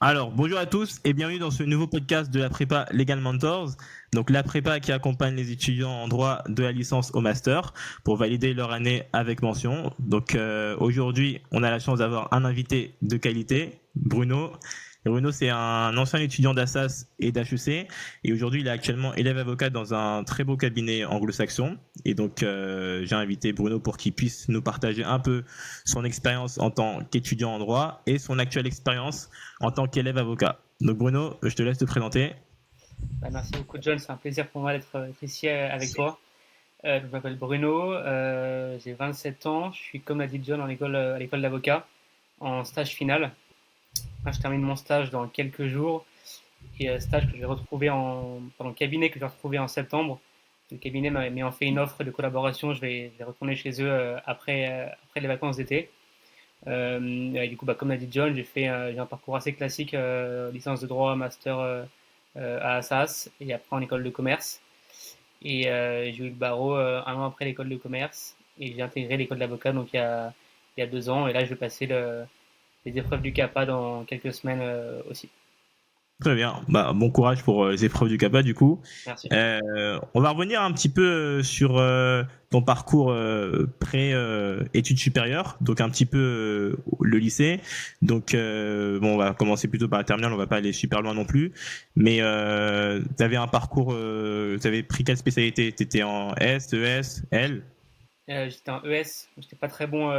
Alors, bonjour à tous et bienvenue dans ce nouveau podcast de la prépa Legal Mentors. Donc, la prépa qui accompagne les étudiants en droit de la licence au master pour valider leur année avec mention. Donc, aujourd'hui, on a la chance d'avoir un invité de qualité, Bruno. Et Bruno, c'est un ancien étudiant d'Assas et d'HEC. Et aujourd'hui, il est actuellement élève avocat dans un très beau cabinet anglo-saxon. Et donc, j'ai invité Bruno pour qu'il puisse nous partager un peu son expérience en tant qu'étudiant en droit et son actuelle expérience en tant qu'élève avocat. Donc Bruno, je te laisse te présenter. Merci beaucoup, John. C'est un plaisir pour moi d'être ici avec toi. Je m'appelle Bruno, j'ai 27 ans. Je suis, comme l'a dit John, à l'école d'avocat, en stage final. Je termine mon stage dans quelques jours. Et stage que je vais retrouver le cabinet que je vais retrouver en septembre. Le cabinet m'ayant fait une offre de collaboration, je vais retourner chez eux après les vacances d'été. Et du coup, comme l'a dit John, j'ai un parcours assez classique, licence de droit, master à Assas et après en école de commerce. Et j'ai eu le barreau un an après l'école de commerce et j'ai intégré l'école d'avocat donc il y a 2 ans. Et là, je vais passer les épreuves du CAPA dans quelques semaines aussi. Très bien. Bah, bon courage pour les épreuves du CAPA du coup. Merci. On va revenir un petit peu sur ton parcours pré-études supérieures, donc un petit peu le lycée. Donc bon, on va commencer plutôt par la terminale, on va pas aller super loin non plus. Mais tu avais un parcours, tu avais pris quelle spécialité? Tu étais en S, ES, L? J'étais en ES, j'étais pas très bon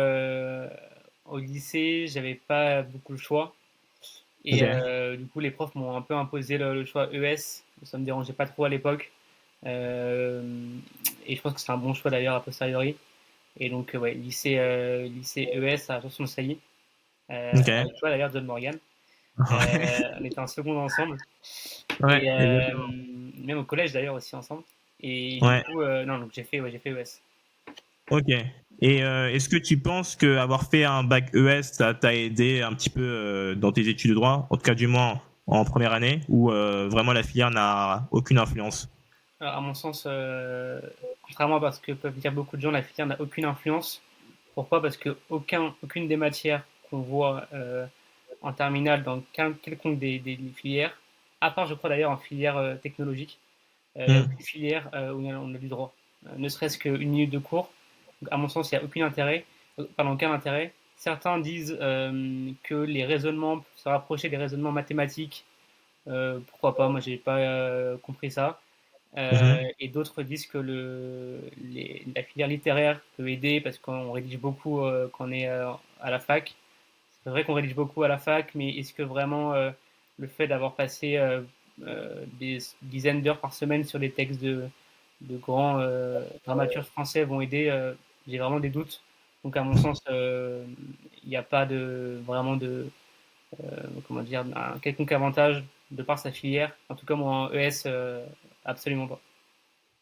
au lycée, j'avais pas beaucoup le choix. Et Ok. du coup, les profs m'ont un peu imposé le choix ES. Ça me dérangeait pas trop à l'époque. Euh, et je pense que c'est un bon choix d'ailleurs a posteriori. Et donc, ouais, lycée ES à Chanson-Sailly. Ok. Avec toi d'ailleurs, John Morgan. On était en seconde ensemble. Ouais, Et exactement. même au collège d'ailleurs aussi ensemble. Et du Ouais. coup, non, donc j'ai fait ES. Ok. Et est-ce que tu penses que avoir fait un bac ES, ça t'a aidé un petit peu dans tes études de droit, en tout cas du moins en première année, ou vraiment la filière n'a aucune influence? Alors, à mon sens, contrairement à ce que peuvent dire beaucoup de gens, la filière n'a aucune influence. Pourquoi? Parce que aucune des matières qu'on voit en terminale dans quelconque des filières, à part je crois d'ailleurs en filière technologique, il n'y a Hmm. aucune filière où on a du droit. Ne serait-ce qu'une minute de cours. Donc, à mon sens, il n'y a aucun intérêt. Pardon, aucun intérêt. Certains disent que les raisonnements peuvent se rapprocher des raisonnements mathématiques. Pourquoi pas? Moi, j'ai pas compris ça. Mhm. Et d'autres disent que la filière littéraire peut aider parce qu'on rédige beaucoup quand on est à la fac. C'est vrai qu'on rédige beaucoup à la fac, mais est-ce que vraiment le fait d'avoir passé des dizaines d'heures par semaine sur des textes de grands dramaturges français vont aider? J'ai vraiment des doutes. Donc à mon sens, il n'y a pas vraiment comment dire, un quelconque avantage de par sa filière. En tout cas, moi en ES, absolument pas.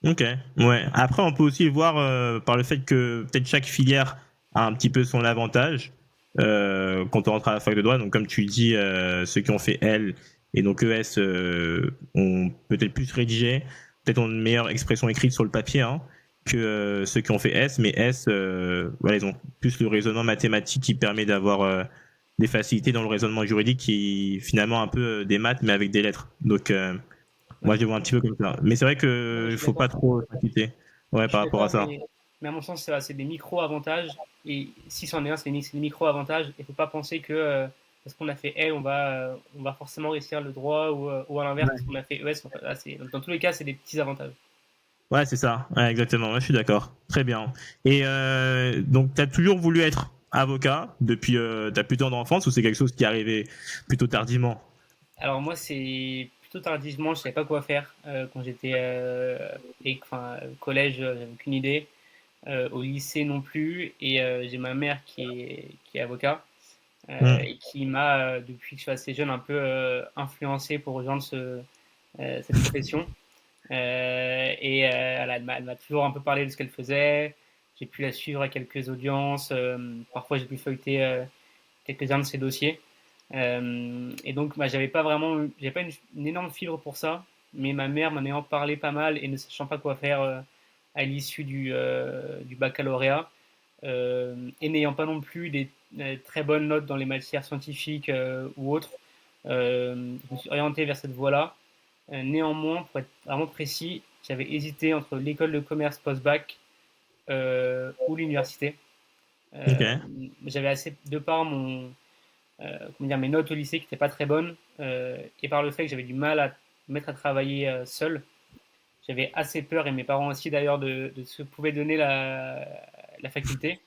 Ok. Ouais. Après, on peut aussi le voir par le fait que peut-être chaque filière a un petit peu son avantage quand on rentre à la fac de droit. Donc, comme tu dis, ceux qui ont fait L et donc ES ont peut-être plus rédigé, peut-être ont une meilleure expression écrite sur le papier, hein, que ceux qui ont fait S. Mais S, voilà, ils ont plus le raisonnement mathématique qui permet d'avoir des facilités dans le raisonnement juridique qui est finalement un peu des maths mais avec des lettres. Donc, moi, je Ouais. le vois un petit peu comme ça. Mais c'est vrai Non, mais que je il suis faut pas d'accord. trop s'inquiéter. Ouais, Je par suis rapport à d'accord, ça. mais à mon sens, c'est des micro-avantages. Et si c'en est un, c'est des micro-avantages. Il ne faut pas penser que parce qu'on a fait L, on va forcément réussir le droit ou à l'inverse, parce qu'on a fait ES. Dans tous les cas, c'est des petits avantages. Ouais, c'est ça. Ouais, exactement. Ouais, je suis d'accord. Très bien. Et donc, tu as toujours voulu être avocat depuis ta plus tendre enfance ou c'est quelque chose qui est arrivé plutôt tardivement? Alors moi, c'est plutôt tardivement, je ne savais pas quoi faire quand j'étais collège, j'avais aucune idée. Au lycée non plus. Et j'ai ma mère qui est avocat. Hmm. Et qui m'a, depuis que je suis assez jeune, un peu influencé pour rejoindre cette profession. Elle m'a toujours un peu parlé de ce qu'elle faisait. J'ai pu la suivre à quelques audiences. Parfois, j'ai pu feuilleter quelques-uns de ses dossiers. Et donc, bah, j'avais pas une énorme fibre pour ça, mais ma mère m'en ayant parlé pas mal et ne sachant pas quoi faire à l'issue du baccalauréat, et n'ayant pas non plus des très bonnes notes dans les matières scientifiques ou autres, Je me suis orienté vers cette voie-là. Néanmoins, pour être vraiment précis, j'avais hésité entre l'école de commerce post-bac ou l'université. Ok. Euh, J'avais assez, de par comment dire, mes notes au lycée qui n'étaient pas très bonnes, et par le fait que j'avais du mal à me mettre à travailler seul, j'avais assez peur, et mes parents aussi d'ailleurs, de ce que pouvait donner la faculté.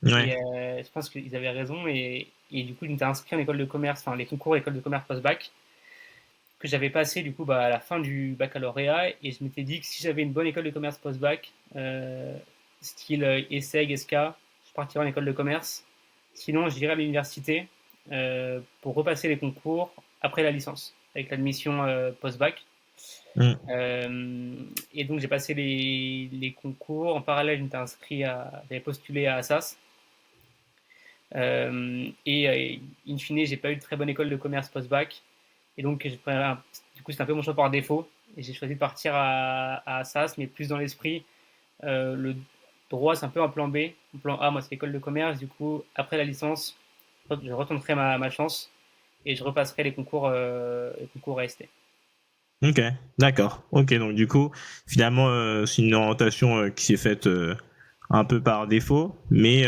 Et Ouais. je pense qu'ils avaient raison. Et du coup, je m'étais inscrit en école de commerce, enfin les concours école de commerce post-bac, que j'avais passé du coup à la fin du baccalauréat. Et je m'étais dit que si j'avais une bonne école de commerce post-bac, style ESSEC, ESK, je partirais en école de commerce. Sinon, j'irais à l'université pour repasser les concours après la licence, avec l'admission post-bac. Mm. Et donc j'ai passé les concours. En parallèle, j'avais postulé à Assas. In fine, j'ai pas eu de très bonne école de commerce post-bac. Et donc, du coup, c'était un peu mon choix par défaut. Et j'ai choisi de partir à Assas, mais plus dans l'esprit. Le droit, c'est un peu un plan B. Mon plan A, moi, c'est l'école de commerce. Du coup, après la licence, je retenterai ma chance et je repasserai les concours AST. Ok, d'accord. Ok, donc du coup, finalement, c'est une orientation qui s'est faite un peu par défaut, mais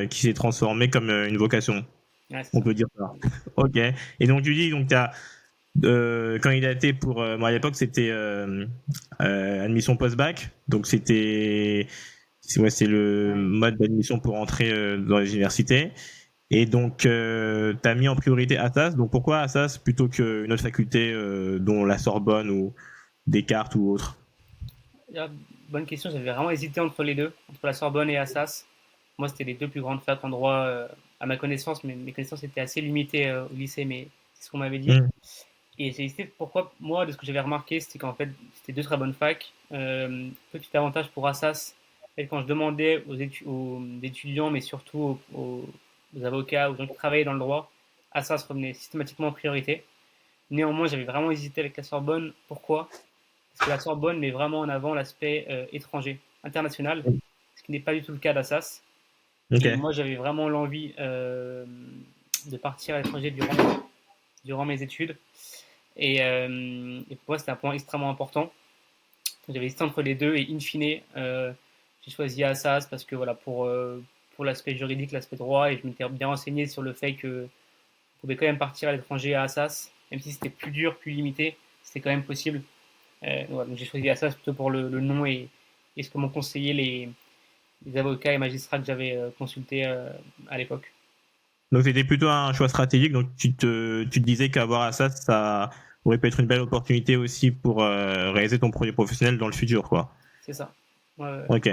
qui s'est transformée comme une vocation. Ouais, c'est On ça. peut dire ça. Ok. Et donc tu dis, donc tu as candidaté pour, moi à l'époque c'était admission post-bac, donc c'est le Ouais. mode d'admission pour entrer dans les universités. Et donc, tu as mis en priorité Assas. Donc, pourquoi Assas plutôt qu'une autre faculté, dont la Sorbonne ou Descartes ou autre? Ah, bonne question. J'avais vraiment hésité entre les deux, entre la Sorbonne et Assas. Moi, c'était les deux plus grandes facs en droit à ma connaissance, mais mes connaissances étaient assez limitées au lycée, mais c'est ce qu'on m'avait dit. Mm. Et j'ai hésité pourquoi, moi, de ce que j'avais remarqué, c'était qu'en fait, c'était deux très bonnes facs. Petit avantage pour Assas, et quand je demandais aux étudiants, mais surtout aux avocats, aux gens qui travaillaient dans le droit, Assas revenait systématiquement en priorité. Néanmoins, j'avais vraiment hésité avec la Sorbonne. Pourquoi? Parce que la Sorbonne met vraiment en avant l'aspect étranger, international, ce qui n'est pas du tout le cas d'Assas. Ok. Et moi, j'avais vraiment l'envie de partir à l'étranger durant mes études. Et pour moi, c'était un point extrêmement important. J'avais hésité entre les deux et in fine, j'ai choisi Assas parce que voilà, pour l'aspect juridique, l'aspect droit, et je m'étais bien renseigné sur le fait que on pouvait quand même partir à l'étranger à Assas, même si c'était plus dur, plus limité, c'était quand même possible. Voilà, donc j'ai choisi Assas plutôt pour le nom et ce que m'ont conseillé les avocats et magistrats que j'avais consultés à l'époque. Donc, c'était plutôt un choix stratégique. Donc, tu te disais qu'avoir Assas, ça aurait pu être une belle opportunité aussi pour réaliser ton projet professionnel dans le futur, quoi. C'est ça. Ouais, ouais. Ok.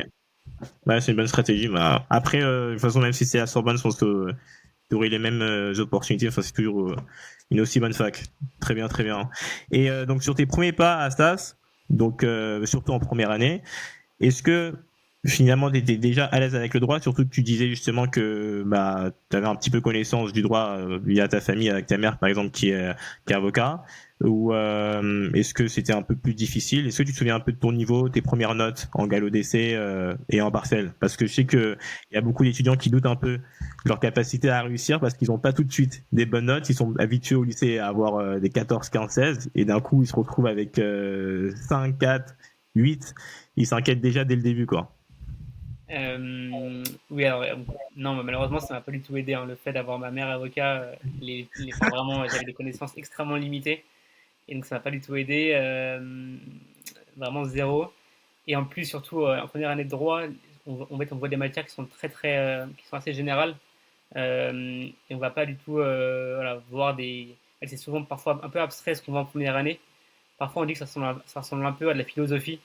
Ouais, c'est une bonne stratégie. Bah, après, de toute façon, même si c'est à Sorbonne, je pense que tu aurais les mêmes opportunités. Enfin, c'est toujours une aussi bonne fac. Très bien, très bien. Et donc, sur tes premiers pas à Stas, donc surtout en première année, est-ce que finalement tu étais déjà à l'aise avec le droit, surtout que tu disais justement que bah, tu avais un petit peu connaissance du droit via ta famille, avec ta mère par exemple qui est avocat, ou est-ce que c'était un peu plus difficile? Est-ce que tu te souviens un peu de ton niveau, tes premières notes en galop d'essai et en partiel? Parce que je sais qu'il y a beaucoup d'étudiants qui doutent un peu de leur capacité à réussir parce qu'ils n'ont pas tout de suite des bonnes notes, ils sont habitués au lycée à avoir des 14, 15, 16 et d'un coup ils se retrouvent avec 5, 4, 8, ils s'inquiètent déjà dès le début, quoi. Oui, alors, non, mais malheureusement, ça m'a pas du tout aidé, hein, le fait d'avoir ma mère avocat. Enfin, vraiment, j'avais des connaissances extrêmement limitées, et donc ça m'a pas du tout aidé, vraiment zéro. Et en plus, surtout en première année de droit, on voit des matières qui sont qui sont assez générales, et on va pas du tout, voilà, voir des. C'est souvent parfois un peu abstrait ce qu'on voit en première année. Parfois, on dit que ça ressemble un peu à de la philosophie.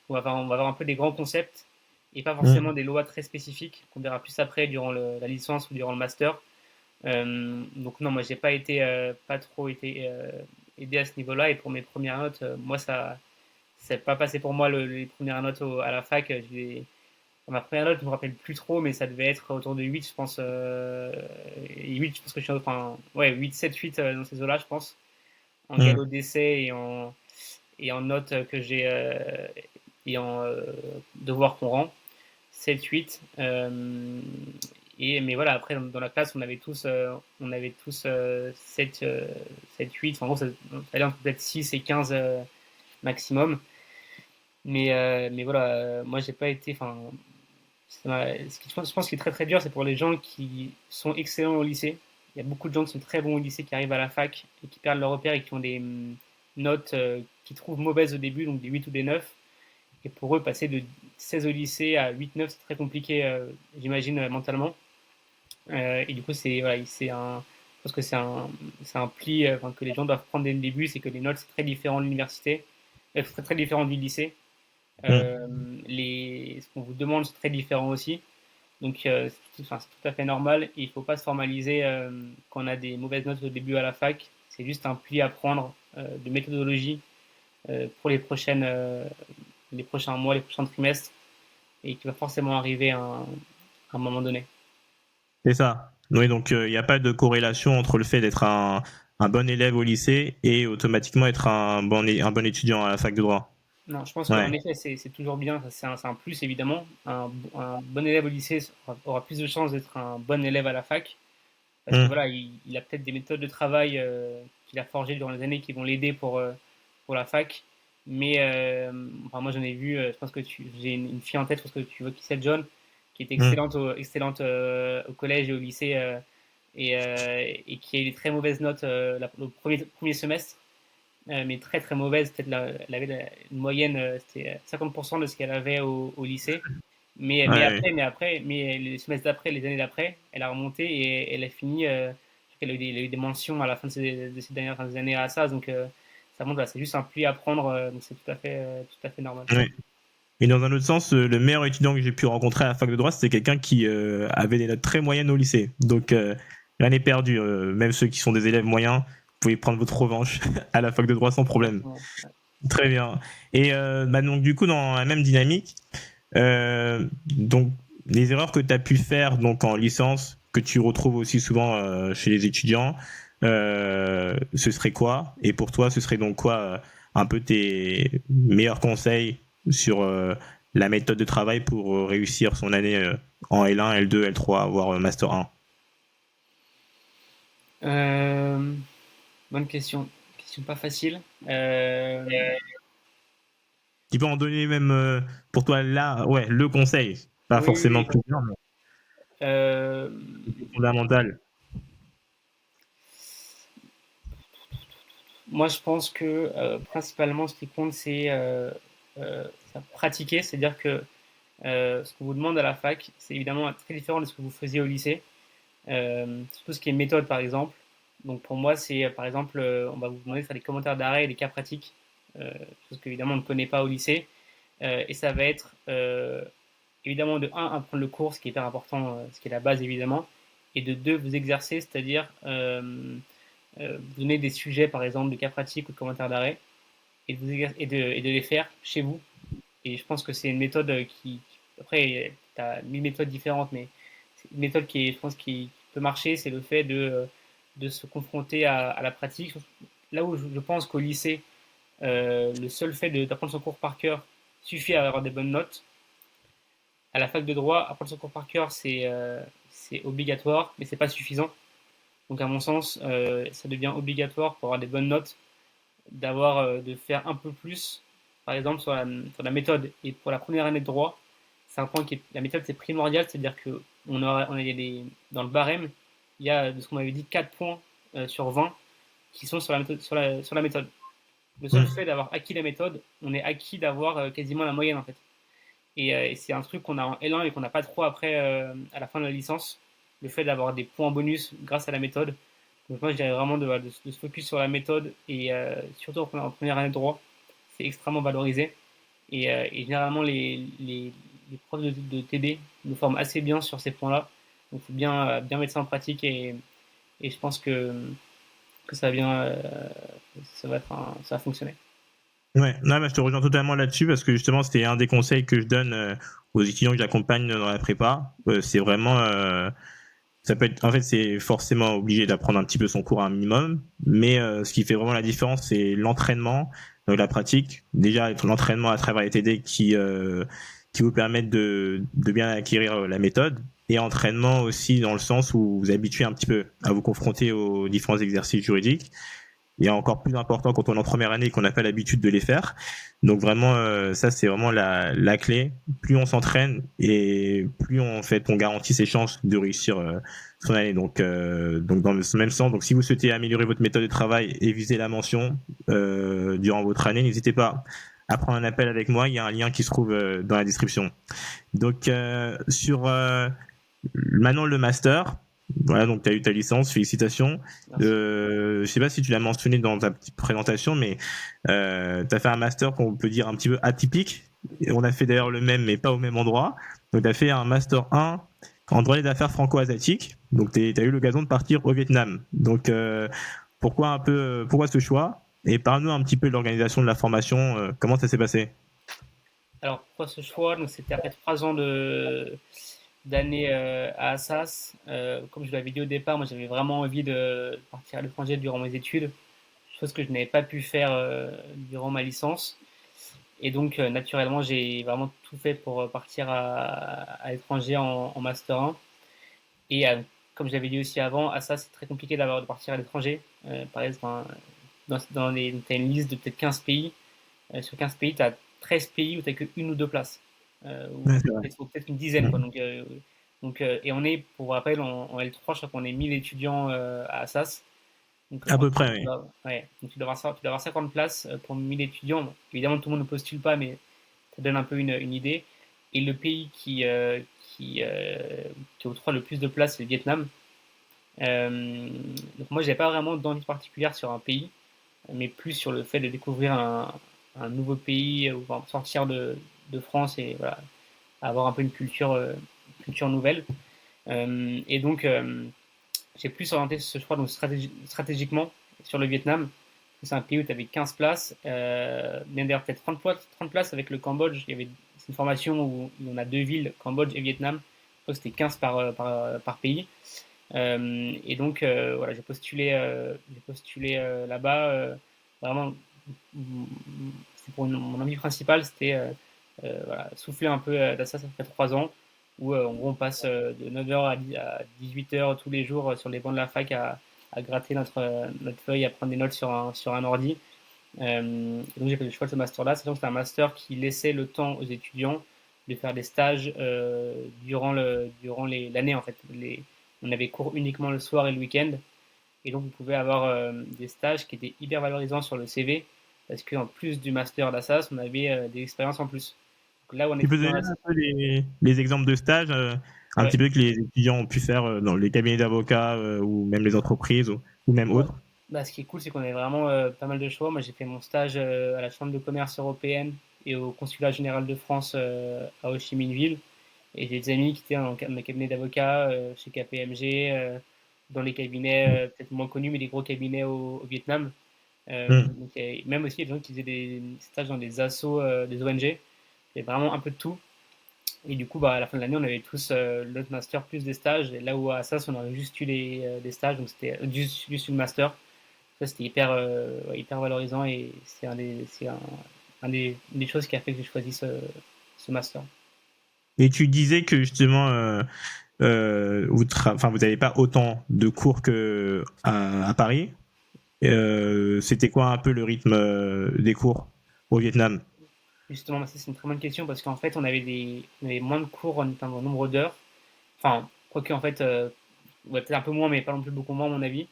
On va avoir un peu des grands concepts et pas forcément Mm. des lois très spécifiques qu'on verra plus après durant la licence ou durant le master. Donc non, moi j'ai pas trop été aidé à ce niveau-là, et pour mes premières notes, moi ça c'est pas passé pour moi les premières notes à la fac. Ma première note, je me rappelle plus trop, mais ça devait être autour de 8, je pense. Et 8, je pense que je suis enfin ouais, 8, 7, 8 dans ces eaux-là, je pense, en galop Mm. d'essai et en notes que j'ai et en devoirs qu'on rend. 7-8. Mais voilà, après, dans la classe, on avait tous 7, 7, 8. En gros, ça allait entre peut-être 6 et 15 maximum. Mais voilà, moi, j'ai pas été. Enfin, je pense qu'il est très très dur, c'est pour les gens qui sont excellents au lycée. Il y a beaucoup de gens qui sont très bons au lycée, qui arrivent à la fac et qui perdent leur repère et qui ont des notes qu'ils trouvent mauvaises au début, donc des 8 ou des 9. Et pour eux, passer de 16 au lycée à 8-9, c'est très compliqué, j'imagine, mentalement. Et du coup, voilà, je pense que c'est un pli que les gens doivent prendre dès le début, c'est que les notes, c'est très différent de l'université, c'est très différent du lycée. Mm. Ce qu'on vous demande, c'est très différent aussi. Donc, c'est tout à fait normal. Et il ne faut pas se formaliser quand on a des mauvaises notes au début à la fac. C'est juste un pli à prendre de méthodologie pour les prochains mois, les prochains trimestres, et qui va forcément arriver à un moment donné. C'est ça. Oui, donc il n'y a pas de corrélation entre le fait d'être un bon élève au lycée et automatiquement être un bon étudiant à la fac de droit. Non, je pense Ouais. qu'en effet, c'est toujours bien, c'est un plus évidemment. Un bon élève au lycée aura plus de chances d'être un bon élève à la fac, parce que Mm. voilà, il a peut-être des méthodes de travail qu'il a forgées durant les années qui vont l'aider pour la fac. Mais enfin, moi, j'en ai vu, je pense que j'ai une fille en tête, je pense que tu vois qui c'est, John, qui est Mm. excellente au collège et au lycée, et qui a eu des très mauvaises notes le premier semestre, mais très très mauvaise. Peut-être elle avait une moyenne, c'était 50% de ce qu'elle avait au lycée. Ouais. Mais les semestres d'après, les années d'après, elle a remonté et elle a fini. Elle a eu des mentions à la fin de ces dernières années à ça. Donc ça montre, là, c'est juste un pli à prendre. Donc c'est tout à fait normal. Ouais. Et dans un autre sens, le meilleur étudiant que j'ai pu rencontrer à la fac de droit, c'était quelqu'un qui avait des notes très moyennes au lycée. Donc rien n'est perdu. Même ceux qui sont des élèves moyens, vous pouvez prendre votre revanche à la fac de droit sans problème. Exactement. Ouais. Très bien. Et donc du coup, dans la même dynamique, donc les erreurs que tu as pu faire donc en licence, que tu retrouves aussi souvent chez les étudiants, ce serait quoi? Et pour toi, ce serait donc quoi un peu tes meilleurs conseils sur la méthode de travail pour réussir son année en L1, L2, L3, voire Master 1? Euh, Bonne question. Question pas facile. Tu peux en donner même pour toi là, ouais, le conseil, pas Oui, forcément oui. plusieurs, mais Euh, fondamental. Moi, je pense que principalement, ce qui compte, c'est pratiquer. C'est-à-dire que ce qu'on vous demande à la fac, c'est évidemment très différent de ce que vous faisiez au lycée. Surtout ce qui est méthode, par exemple. Donc pour moi, c'est par exemple, on va vous demander de faire des commentaires d'arrêt et des cas pratiques, chose qu'évidemment on ne connaît pas au lycée. Et ça va être évidemment de un, apprendre le cours, ce qui est hyper important, ce qui est la base évidemment, et de deux, vous exercer, c'est-à-dire vous donner des sujets, par exemple, de cas pratiques ou de commentaires d'arrêt, et de les faire chez vous. Et je pense que c'est une méthode après, tu as 1000 méthodes différentes, mais c'est une méthode je pense, qui peut marcher, c'est le fait de se confronter à la pratique. Là où je pense qu'au lycée, le seul fait d'apprendre son cours par cœur suffit à avoir des bonnes notes. À la fac de droit, apprendre son cours par cœur, c'est obligatoire, mais c'est pas suffisant. Donc à mon sens, ça devient obligatoire pour avoir des bonnes notes, de faire un peu plus, par exemple sur la méthode. Et pour la première année de droit, c'est un point la méthode c'est primordial, c'est-à-dire que dans le barème, il y a, de ce qu'on m'avait dit, 4 points sur 20 qui sont sur la méthode. Sur la méthode. Le seul Mm. fait d'avoir acquis la méthode, on est acquis d'avoir quasiment la moyenne en fait. Et c'est un truc qu'on a en L1 et qu'on n'a pas trop après à la fin de la licence, le fait d'avoir des points bonus grâce à la méthode. Donc moi je dirais vraiment de se focus sur la méthode et surtout en première année de droit, c'est extrêmement valorisé. Et généralement les profs de TD nous forment assez bien sur ces points-là. Donc il faut bien mettre ça en pratique et je pense que ça va fonctionner. Ouais, non, bah, je te rejoins totalement là-dessus parce que justement, c'était un des conseils que je donne aux étudiants que j'accompagne dans la prépa. C'est vraiment, ça peut être, en fait, c'est forcément obligé d'apprendre un petit peu son cours à un minimum, mais ce qui fait vraiment la différence, c'est l'entraînement, donc la pratique. Déjà, l'entraînement à travers les TD qui vous permettent de bien acquérir la méthode, et entraînement aussi dans le sens où vous habituez un petit peu à vous confronter aux différents exercices juridiques. et encore plus important quand on est en première année et qu'on n'a pas l'habitude de les faire. Donc vraiment, ça c'est vraiment la clé. Plus on s'entraîne et plus on garantit ses chances de réussir son année. Donc dans le même sens. Donc si vous souhaitez améliorer votre méthode de travail et viser la mention durant votre année, n'hésitez pas à prendre un appel avec moi. Il y a un lien qui se trouve dans la description. Donc sur maintenant le master. Voilà, donc tu as eu ta licence, félicitations. Je sais pas si tu l'as mentionné dans ta petite présentation, mais tu as fait un master qu'on peut dire un petit peu atypique. Et on a fait d'ailleurs le même, mais pas au même endroit. Donc tu as fait un master 1 en droit des affaires franco-asiatiques. Donc tu as eu l'occasion de partir au Vietnam. Donc pourquoi ce choix? Et parle-nous un petit peu de l'organisation de la formation, comment ça s'est passé? Alors, pourquoi ce choix? Donc, c'était après 3 ans d'années à Assas. Comme je l'avais dit au départ, moi j'avais vraiment envie de partir à l'étranger durant mes études, chose que je n'avais pas pu faire durant ma licence. Et donc, naturellement, j'ai vraiment tout fait pour partir à l'étranger en Master 1. Et comme j'avais dit aussi avant, Assas, c'est très compliqué de partir à l'étranger. Par exemple, t'as une liste de peut-être 15 pays. Sur 15 pays, tu as 13 pays où tu n'as que une ou deux places. Ouais, Ou c'est vrai. peut-être une dizaine. Quoi. Et on est, pour rappel, en L3, je crois qu'on est 1000 étudiants à Assas. Donc, À en peu tout, près, oui. ouais, donc tu dois avoir 50 places pour 1000 étudiants. Bon, évidemment, tout le monde ne postule pas, mais ça donne un peu une idée. Et le pays qui, euh, qui octroie le plus de places, c'est le Vietnam. Donc moi, j'ai pas vraiment d'envie particulière sur un pays, mais plus sur le fait de découvrir un nouveau pays, ou enfin, sortir de France et voilà, avoir un peu une culture nouvelle. Et donc, j'ai plus orienté ce choix donc stratégiquement sur le Vietnam. C'est un pays où tu avais 15 places, bien d'ailleurs peut-être 30 places avec le Cambodge. C'est une formation où on a deux villes, Cambodge et Vietnam. Je crois que c'était 15 par pays. Et donc, voilà, j'ai postulé là-bas. Vraiment, c'est pour mon envie principale, c'était voilà, souffler un peu d'Assas après 3 ans, où en gros on passe de 9h à 18h tous les jours sur les bancs de la fac à gratter notre feuille, à prendre des notes sur un ordi. Et donc j'ai fait le choix de ce master-là, sachant que c'était un master qui laissait le temps aux étudiants de faire des stages durant l'année en fait. On avait cours uniquement le soir et le week-end, et donc vous pouvez avoir des stages qui étaient hyper valorisants sur le CV, parce qu'en plus du master d'Assas, on avait des expériences en plus. Donc là où on Tu était peux dans donner la... un peu les exemples de stages, un Ouais. petit peu que les étudiants ont pu faire dans les cabinets d'avocats ou même les entreprises ou même Ouais. autres. Bah, ce qui est cool, c'est qu'on avait vraiment pas mal de choix. Moi, j'ai fait mon stage à la Chambre de commerce européenne et au Consulat général de France à Ho Chi Minh Ville. Et j'ai des amis qui étaient dans mes cabinets d'avocats, chez KPMG, dans les cabinets peut-être moins connus, mais des gros cabinets au Vietnam. Hmm. Donc, il y a même aussi des gens qui faisaient des stages dans des assos, des ONG. Il y avait vraiment un peu de tout. Et du coup, bah, à la fin de l'année, on avait tous notre master plus des stages. Et là où à Assas, on aurait juste eu des stages, donc c'était juste une master. Ça, c'était hyper, ouais, hyper valorisant et une des choses qui a fait que j'ai choisi ce master. Et tu disais que justement, vous n'avez pas autant de cours à Paris. C'était quoi un peu le rythme des cours au Vietnam? Justement, ça, c'est une très bonne question parce qu'en fait, on avait moins de cours en termes de nombre d'heures. Enfin, quoique, en fait, ouais, peut-être un peu moins, mais pas non plus beaucoup moins, à mon avis.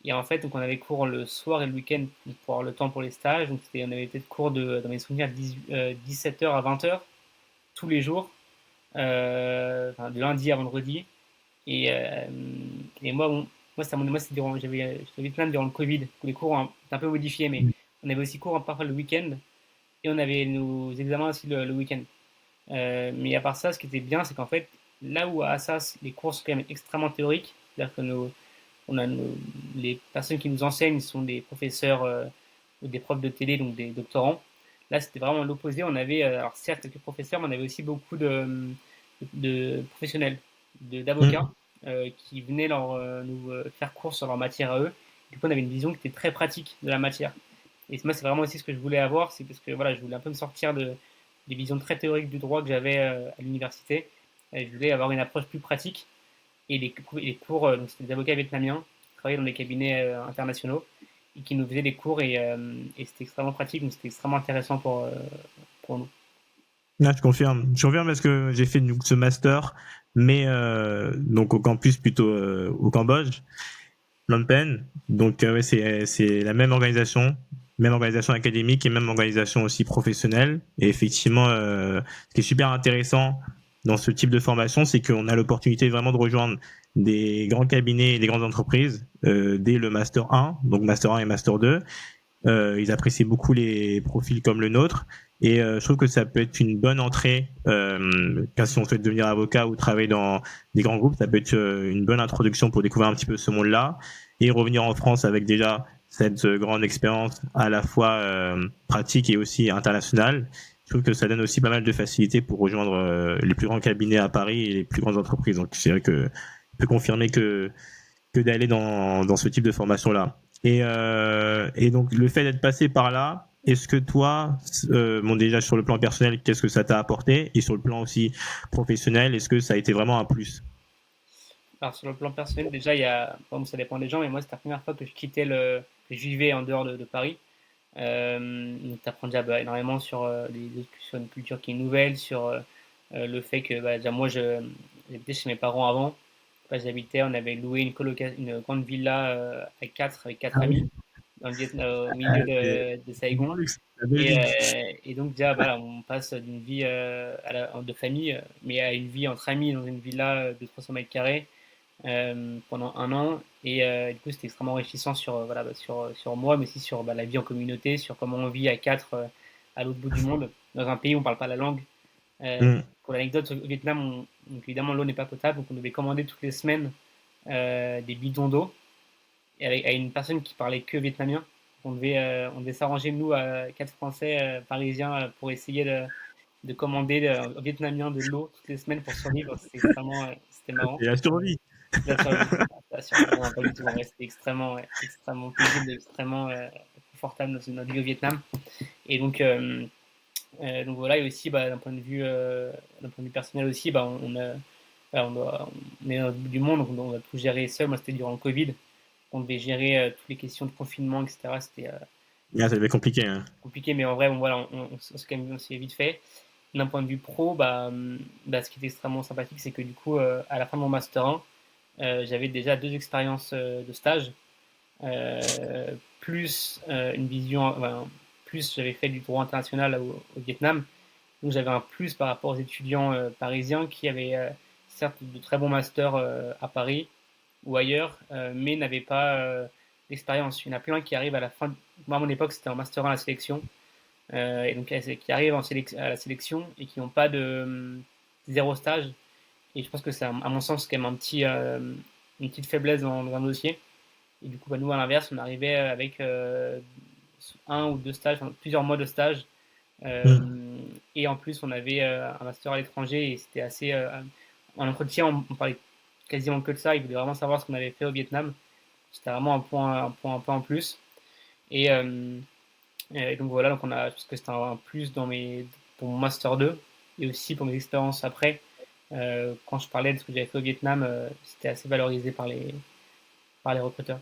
Et en fait, donc, on avait cours le soir et le week-end pour avoir le temps pour les stages. Donc, on avait peut-être cours dans mes souvenirs, 17h à 20h tous les jours, enfin, de lundi à vendredi. Et, euh, et c'était j'étais plein durant le Covid, où les cours ont été un peu modifiés, mais on avait aussi cours parfois le week-end et on avait nos examens aussi le week-end. Mais à part ça, ce qui était bien, c'est qu'en fait, là où à Assas, les cours sont quand même extrêmement théoriques, c'est-à-dire que les personnes qui nous enseignent sont des professeurs ou des profs de télé, donc des doctorants. Là, c'était vraiment l'opposé. On avait, alors certes, quelques professeurs, mais on avait aussi beaucoup de professionnels, d'avocats, Hmm. qui venaient nous faire cours sur leur matière à eux. Du coup, on avait une vision qui était très pratique de la matière. Et moi, c'est vraiment aussi ce que je voulais avoir, c'est parce que voilà, je voulais un peu me sortir des visions très théoriques du droit que j'avais à l'université. Et je voulais avoir une approche plus pratique. Et les cours, donc c'était des avocats vietnamiens qui travaillaient dans des cabinets internationaux. qui nous faisait des cours et c'était extrêmement pratique, donc c'était extrêmement intéressant pour nous. Là, je confirme. Je confirme parce que j'ai fait ce master, mais donc au campus plutôt au Cambodge, Phnom Penh. Donc ouais, c'est la même organisation académique et même organisation aussi professionnelle. Et effectivement, ce qui est super intéressant dans ce type de formation, c'est qu'on a l'opportunité vraiment de rejoindre des grands cabinets et des grandes entreprises dès le master 1, donc master 1 et master 2. Ils apprécient beaucoup les profils comme le nôtre. Et je trouve que ça peut être une bonne entrée, car si on souhaite devenir avocat ou travailler dans des grands groupes, ça peut être une bonne introduction pour découvrir un petit peu ce monde-là et revenir en France avec déjà cette grande expérience à la fois pratique et aussi internationale. Je trouve que ça donne aussi pas mal de facilité pour rejoindre les plus grands cabinets à Paris et les plus grandes entreprises. Donc c'est vrai que je peux confirmer que d'aller dans ce type de formation-là. Et donc, le fait d'être passé par là, est-ce que toi, bon, déjà sur le plan personnel, qu'est-ce que ça t'a apporté? Et sur le plan aussi professionnel, est-ce que ça a été vraiment un plus? Alors sur le plan personnel, déjà, bon, ça dépend des gens, mais moi, c'est la première fois que que je vivais en dehors de Paris. Donc, tu apprends déjà énormément sur, sur une culture qui est nouvelle, sur le fait que déjà, moi, j'habitais chez mes parents avant. J'habitais, on avait loué une grande villa à quatre, avec quatre Ah oui, amis au milieu c'est de un grand Saigon. luxe, la belle vie. Et donc déjà, voilà, on passe d'une vie de famille, mais à une vie entre amis dans une villa de 300 mètres carrés pendant un an. Et du coup, c'était extrêmement enrichissant sur, voilà, sur moi, mais aussi sur la vie en communauté, sur comment on vit à quatre à l'autre bout du monde, dans un pays où on ne parle pas la langue. Mm. Pour l'anecdote, au Vietnam, donc évidemment, l'eau n'est pas potable, donc on devait commander toutes les semaines des bidons d'eau et à une personne qui parlait que vietnamien. On devait s'arranger, nous, quatre Français parisiens, pour essayer de commander au vietnamien de l'eau toutes les semaines pour survivre. C'était marrant. C'est la survie. La survie, la survie. Non, pas du tout. En vrai, c'était extrêmement, ouais, extrêmement paisible, extrêmement confortable dans notre vie au Vietnam. Et donc voilà, et aussi d'un point de vue personnel aussi, on est dans le bout du monde, donc on doit tout gérer seul. Moi, c'était durant le Covid, on devait gérer toutes les questions de confinement, etc. C'était Ah, ça devait être compliqué, hein. compliqué, mais en vrai, bon, voilà, on s'est vite fait. D'un point de vue pro, ce qui était extrêmement sympathique, c'est que du coup, à la fin de mon master 1, j'avais déjà deux expériences de stage, plus une vision, plus j'avais fait du droit international au Vietnam, donc j'avais un plus par rapport aux étudiants parisiens qui avaient certes de très bons masters à Paris ou ailleurs, mais n'avaient pas d'expérience. Il y en a plein qui arrivent à la fin. Moi, à mon époque, c'était en master 1 à la sélection, et donc qui arrivent à la sélection et qui n'ont pas de zéro stage. Et je pense que c'est, à mon sens, quand même une petite faiblesse dans un dossier. Et du coup, nous, à l'inverse, on arrivait avec un ou deux stages, enfin, plusieurs mois de stage. Mm. Et en plus, on avait un master à l'étranger et c'était assez. En entretien, on parlait quasiment que de ça. Ils voulaient vraiment savoir ce qu'on avait fait au Vietnam. C'était vraiment un point en plus. Et, donc voilà, donc je pense que c'était un plus pour mon master 2 et aussi pour mes expériences après. Quand je parlais de ce que j'avais fait au Vietnam, c'était assez valorisé par les recruteurs.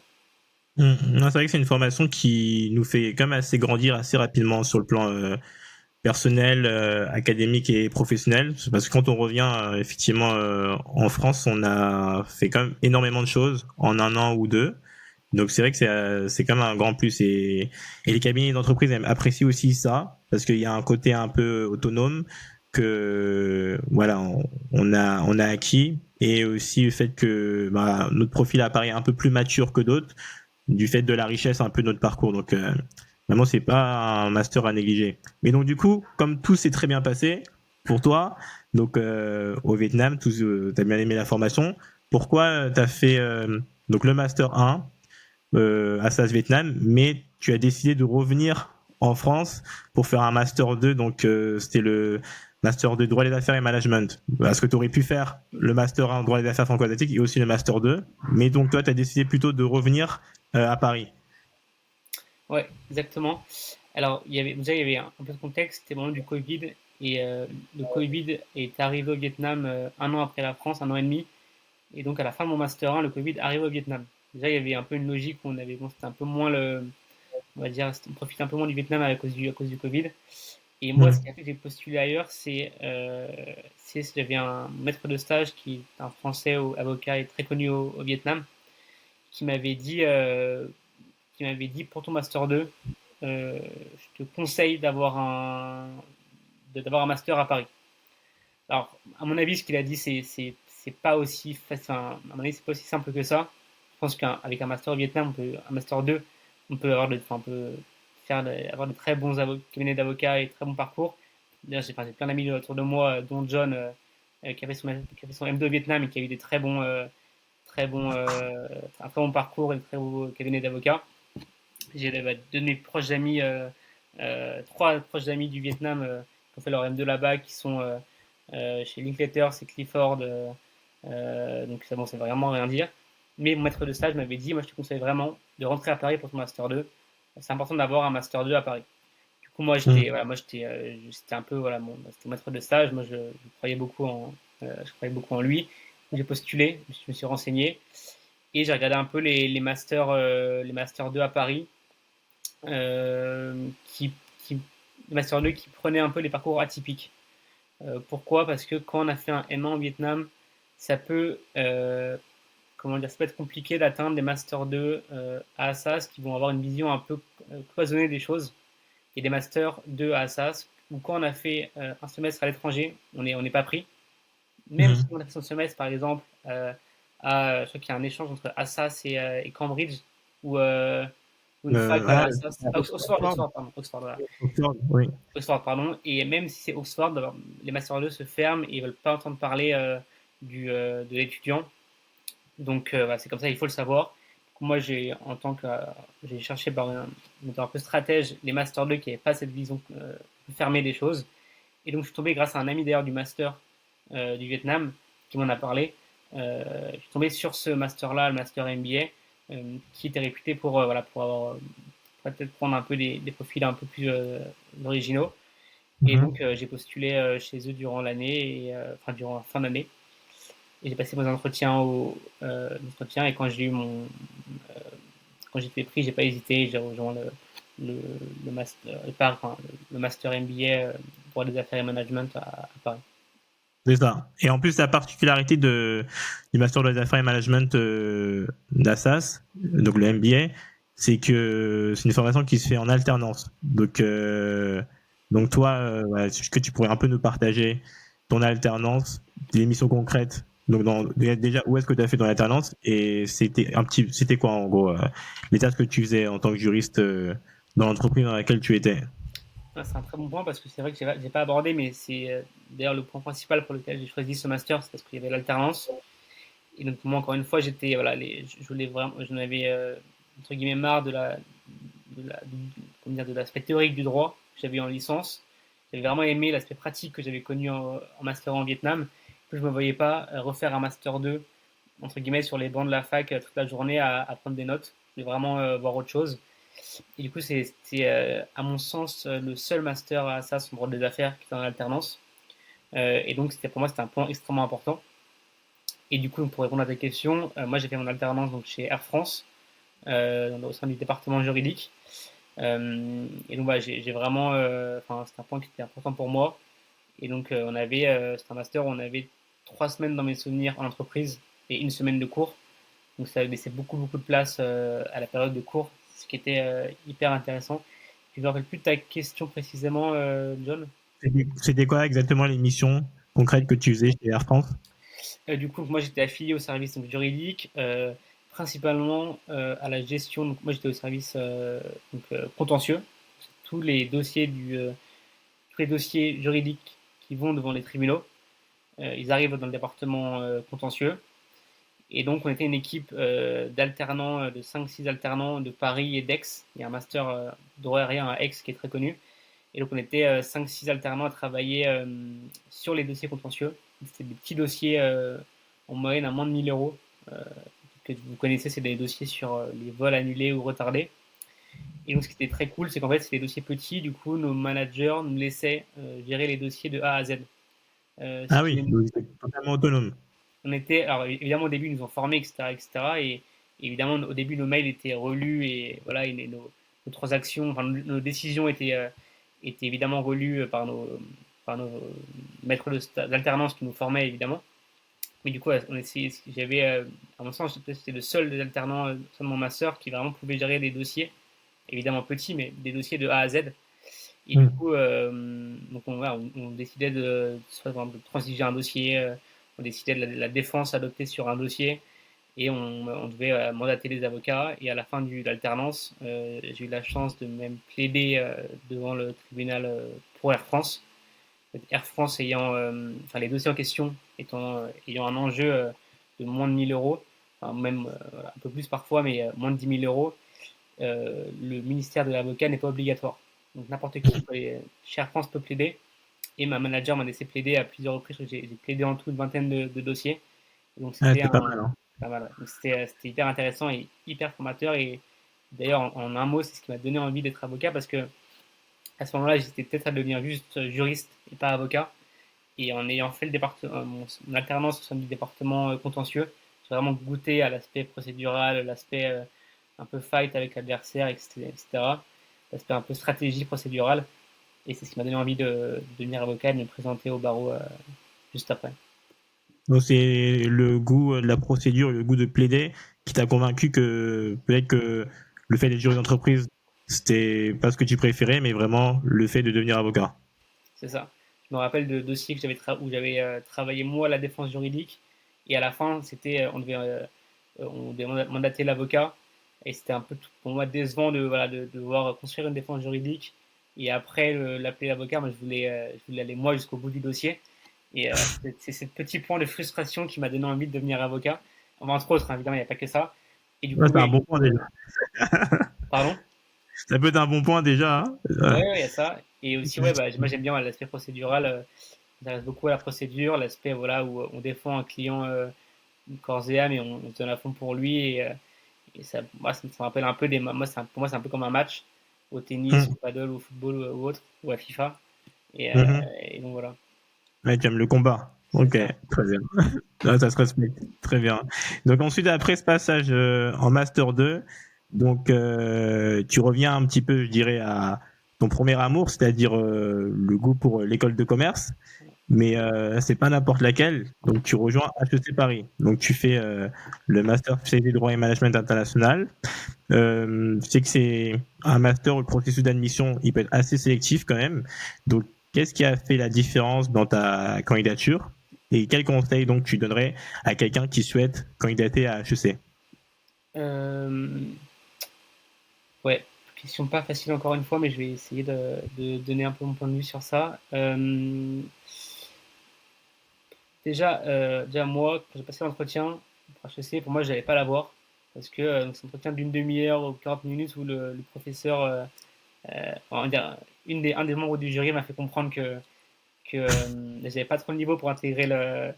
Mm. Non, c'est vrai que c'est une formation qui nous fait quand même assez grandir assez rapidement sur le plan personnel, académique et professionnel. Parce que quand on revient effectivement en France, on a fait quand même énormément de choses en un an ou deux. Donc c'est vrai que c'est quand même un grand plus et les cabinets d'entreprise apprécient aussi ça parce qu'il y a un côté un peu autonome que voilà on a acquis et aussi le fait que notre profil apparaît un peu plus mature que d'autres du fait de la richesse un peu de notre parcours. Donc vraiment c'est pas un master à négliger. Mais donc du coup comme tout s'est très bien passé pour toi donc au Vietnam t'as bien aimé la formation. Pourquoi t'as fait donc le master 1 à SAS Vietnam, mais tu as décidé de revenir en France pour faire un master 2, donc c'était le master 2 droit des affaires et management. Parce que tu aurais pu faire le master 1 droit des affaires franco-asiatiques et aussi le master 2, mais donc toi tu as décidé plutôt de revenir à Paris. Ouais, exactement. Alors, il y avait un peu de contexte, c'était le moment du Covid, et le Covid est arrivé au Vietnam un an après la France, un an et demi, et donc à la fin de mon Master 1, le Covid arrive au Vietnam. Déjà, il y avait un peu une logique où c'était un peu moins on va dire, on profite un peu moins du Vietnam à cause du Covid. Et moi, ce Mhm. qui a fait que j'ai postulé ailleurs, j'avais un maître de stage qui est un Français avocat et très connu au Vietnam, qui m'avait dit, euh, qui m'avait dit pour ton master 2, je te conseille d'avoir un master à Paris. Alors, à mon avis, ce qu'il a dit, c'est pas aussi enfin, à mon avis, c'est pas aussi simple que ça. Je pense qu'avec un master au Vietnam, un master 2, on peut avoir de très bons cabinets d'avocats et très bons parcours. D'ailleurs, j'ai plein d'amis autour de moi, dont John, qui avait son M2 au Vietnam et qui a eu des un très bon parcours et un très beau cabinet d'avocats. J'ai deux de mes proches amis, trois proches amis du Vietnam qui ont fait leur M2 là-bas, qui sont chez Linkletter, c'est Clifford, donc ça, bon, ça veut vraiment rien dire. Mais mon maître de stage m'avait dit, moi je te conseille vraiment de rentrer à Paris pour ton Master 2. C'est important d'avoir un Master 2 à Paris. Du coup, Mhm. c'était un peu, voilà, c'était mon maître de stage. Moi, je croyais beaucoup en lui. J'ai postulé, je me suis renseigné et j'ai regardé un peu les masters 2 à Paris, euh, qui, qui, les Master 2 qui prenaient un peu les parcours atypiques. Pourquoi? Parce que quand on a fait un M1 au Vietnam, ça peut, comment dire, ça peut être compliqué d'atteindre des Master 2 à Assas qui vont avoir une vision un peu cloisonnée des choses. Et des Master 2 à Assas où quand on a fait un semestre à l'étranger, on n'est pas pris. Même si Mhm. on a fait son semestre, par exemple, je crois qu'il y a un échange entre Assas et Cambridge, ou une fac à Ah, Assas, Oxford. Oxford, voilà. Oxford, oui. Oxford, pardon. Et même si c'est Oxford, les Master 2 se ferment et ils ne veulent pas entendre parler de l'étudiant. Donc voilà, c'est comme ça, il faut le savoir. Moi, j'ai cherché par un peu stratège les Master 2 qui n'avaient pas cette vision fermée des choses. Et donc, je suis tombé grâce à un ami d'ailleurs du Master du Vietnam qui m'en a parlé. Je suis tombé sur ce Master-là, le Master MBA, qui était réputé voilà, pour peut-être prendre un peu des profils un peu plus originaux. Et Mhm. donc, j'ai postulé chez eux durant l'année, enfin durant la fin d'année. Et j'ai passé mes entretiens et quand j'ai été pris, j'ai pas hésité, j'ai rejoint le master, le master MBA pour des affaires et management à Paris. C'est ça. Et en plus, la particularité du Master des Affaires et Management d'Assas, donc le MBA, c'est que c'est une formation qui se fait en alternance. Donc toi, voilà, est-ce que tu pourrais un peu nous partager ton alternance, les missions concrètes? Donc déjà, où est-ce que tu as fait ton alternance et c'était quoi en gros les tâches que tu faisais en tant que juriste dans l'entreprise dans laquelle tu étais? Ouais, c'est un très bon point parce que c'est vrai que j'ai pas abordé, mais c'est d'ailleurs le point principal pour lequel j'ai choisi ce master, c'est parce qu'il y avait l'alternance. Et donc pour moi, encore une fois, je voulais vraiment, j'en avais entre guillemets marre comment dire, de l'aspect théorique du droit que j'avais eu en licence. J'avais vraiment aimé l'aspect pratique que j'avais connu en master en Vietnam. Je ne me voyais pas refaire un master 2 entre guillemets sur les bancs de la fac toute la journée à prendre des notes. Je voulais vraiment voir autre chose. Et du coup, c'était à mon sens le seul master à ça, son droit des affaires qui est en alternance. Et donc pour moi c'était un point extrêmement important. Et du coup, pour répondre à ta question, moi j'ai fait mon alternance donc chez Air France, au sein du département juridique. Et donc voilà, j'ai vraiment, enfin c'est un point qui était important pour moi. Et donc c'était un master où on avait 3 semaines dans mes souvenirs en entreprise et une semaine de cours. Donc ça laissait beaucoup de place à la période de cours, ce qui était hyper intéressant. Je ne me rappelle plus de ta question précisément, John. C'était quoi exactement les missions concrètes que tu faisais chez Air France? Du coup, moi j'étais affilié au service donc, juridique, principalement à la gestion. Donc moi j'étais au service contentieux. Tous les dossiers tous les dossiers juridiques qui vont devant les tribunaux, ils arrivent dans le département contentieux. Et donc on était une équipe d'alternants, de 5-6 alternants de Paris et d'Aix. Il y a un master droit aérien à Aix qui est très connu. Et donc on était 5-6 alternants à travailler sur les dossiers contentieux. C'était des petits dossiers en moyenne à moins de 1 000 euros. euh, que vous connaissez, c'est des dossiers sur les vols annulés ou retardés. Et donc ce qui était très cool, c'est qu'en fait c'est des dossiers petits, du coup nos managers nous laissaient gérer les dossiers de A à Z. Ce Ah qui oui, nous- donc c'était totalement autonome. alors évidemment au début ils nous ont formés, etc., etc. Et évidemment au début nos mails étaient relus et voilà, transactions, enfin, nos décisions étaient évidemment relues par nos maîtres d'alternance qui nous formaient évidemment. Mais du coup, j'avais, à mon sens, c'était le seul des alternants au sein de mon master qui vraiment pouvait gérer des dossiers, évidemment petits, mais des dossiers de A à Z. Et du coup, donc on décidait soit de transiger un dossier, on décidait de la défense adoptée sur un dossier, et on devait mandater les avocats. Et à la fin de l'alternance, j'ai eu la chance de même plaider devant le tribunal pour Air France. Air France enfin les dossiers en question ayant un enjeu de moins de 1000 euros, enfin même un peu plus parfois, mais moins de 10 000 euros, le ministère de l'avocat n'est pas obligatoire. Donc n'importe qui chez Air France peut plaider. Et ma manager m'a laissé plaider à plusieurs reprises. J'ai plaidé en tout une vingtaine de dossiers. Donc c'était c'est pas mal, hein. pas mal. Donc c'était hyper intéressant et hyper formateur. Et d'ailleurs, en un mot, c'est ce qui m'a donné envie d'être avocat parce que à ce moment-là, j'étais peut-être à devenir juste juriste et pas avocat. Et en ayant fait mon alternance au sein du département contentieux, j'ai vraiment goûté à l'aspect procédural, l'aspect un peu fight avec l'adversaire, etc. L'aspect un peu stratégie procédurale. Et c'est ce qui m'a donné envie de devenir avocat et de me présenter au barreau juste après. Donc c'est le goût de la procédure, le goût de plaider qui t'a convaincu que peut-être que le fait d'être juriste d'entreprise, c'était pas ce que tu préférais, mais vraiment le fait de devenir avocat. C'est ça. Je me rappelle de dossiers où j'avais travaillé moi la défense juridique et à la fin on devait mandater l'avocat et c'était un peu pour moi décevant de devoir construire une défense juridique et après l'appeler l'avocat, moi je voulais aller moi jusqu'au bout du dossier et c'est ce petit point de frustration qui m'a donné envie de devenir avocat. Enfin, entre autres, hein, évidemment, il n'y a pas que ça. Et du Ouais, coup, c'est un oui, bon point déjà. pardon. Ça peut être un bon point déjà, hein. Ouais, ouais, il y a ça. Et aussi, ouais, bah, moi j'aime bien l'aspect procédural. J'intéresse beaucoup à la procédure, l'aspect voilà, où on défend un client corps et âme et on se donne à fond pour lui. Et ça, moi, ça me rappelle un peu pour moi, c'est un peu comme un match au tennis, au Hum, paddle, au football ou autre, ou à FIFA. Et, euh, mhm. et donc voilà, Ouais, tu aimes le combat. c'est Ok, ça. très bien. Ouais, ça se respecte. Très bien. Donc ensuite, après ce passage en Master 2, donc tu reviens un petit peu, je dirais, à ton premier amour, c'est-à-dire le goût pour l'école de commerce, mais c'est pas n'importe laquelle. Donc tu rejoins HEC Paris. Donc tu fais le Master spécialisé droit et management international. Je sais que c'est un master où le processus d'admission il peut être assez sélectif quand même. Donc, qu'est-ce qui a fait la différence dans ta candidature et quels conseils donc tu donnerais à quelqu'un qui souhaite candidater à HEC? Euh, ouais, question pas facile encore une fois, mais je vais essayer de donner un peu mon point de vue sur ça. Déjà moi, quand j'ai passé l'entretien pour HEC, pour moi, je n'allais pas l'avoir. Parce que donc, c'est un entretien d'une demi-heure ou 40 minutes où le professeur, on va dire, un des membres du jury m'a fait comprendre que j'avais pas trop le niveau pour intégrer le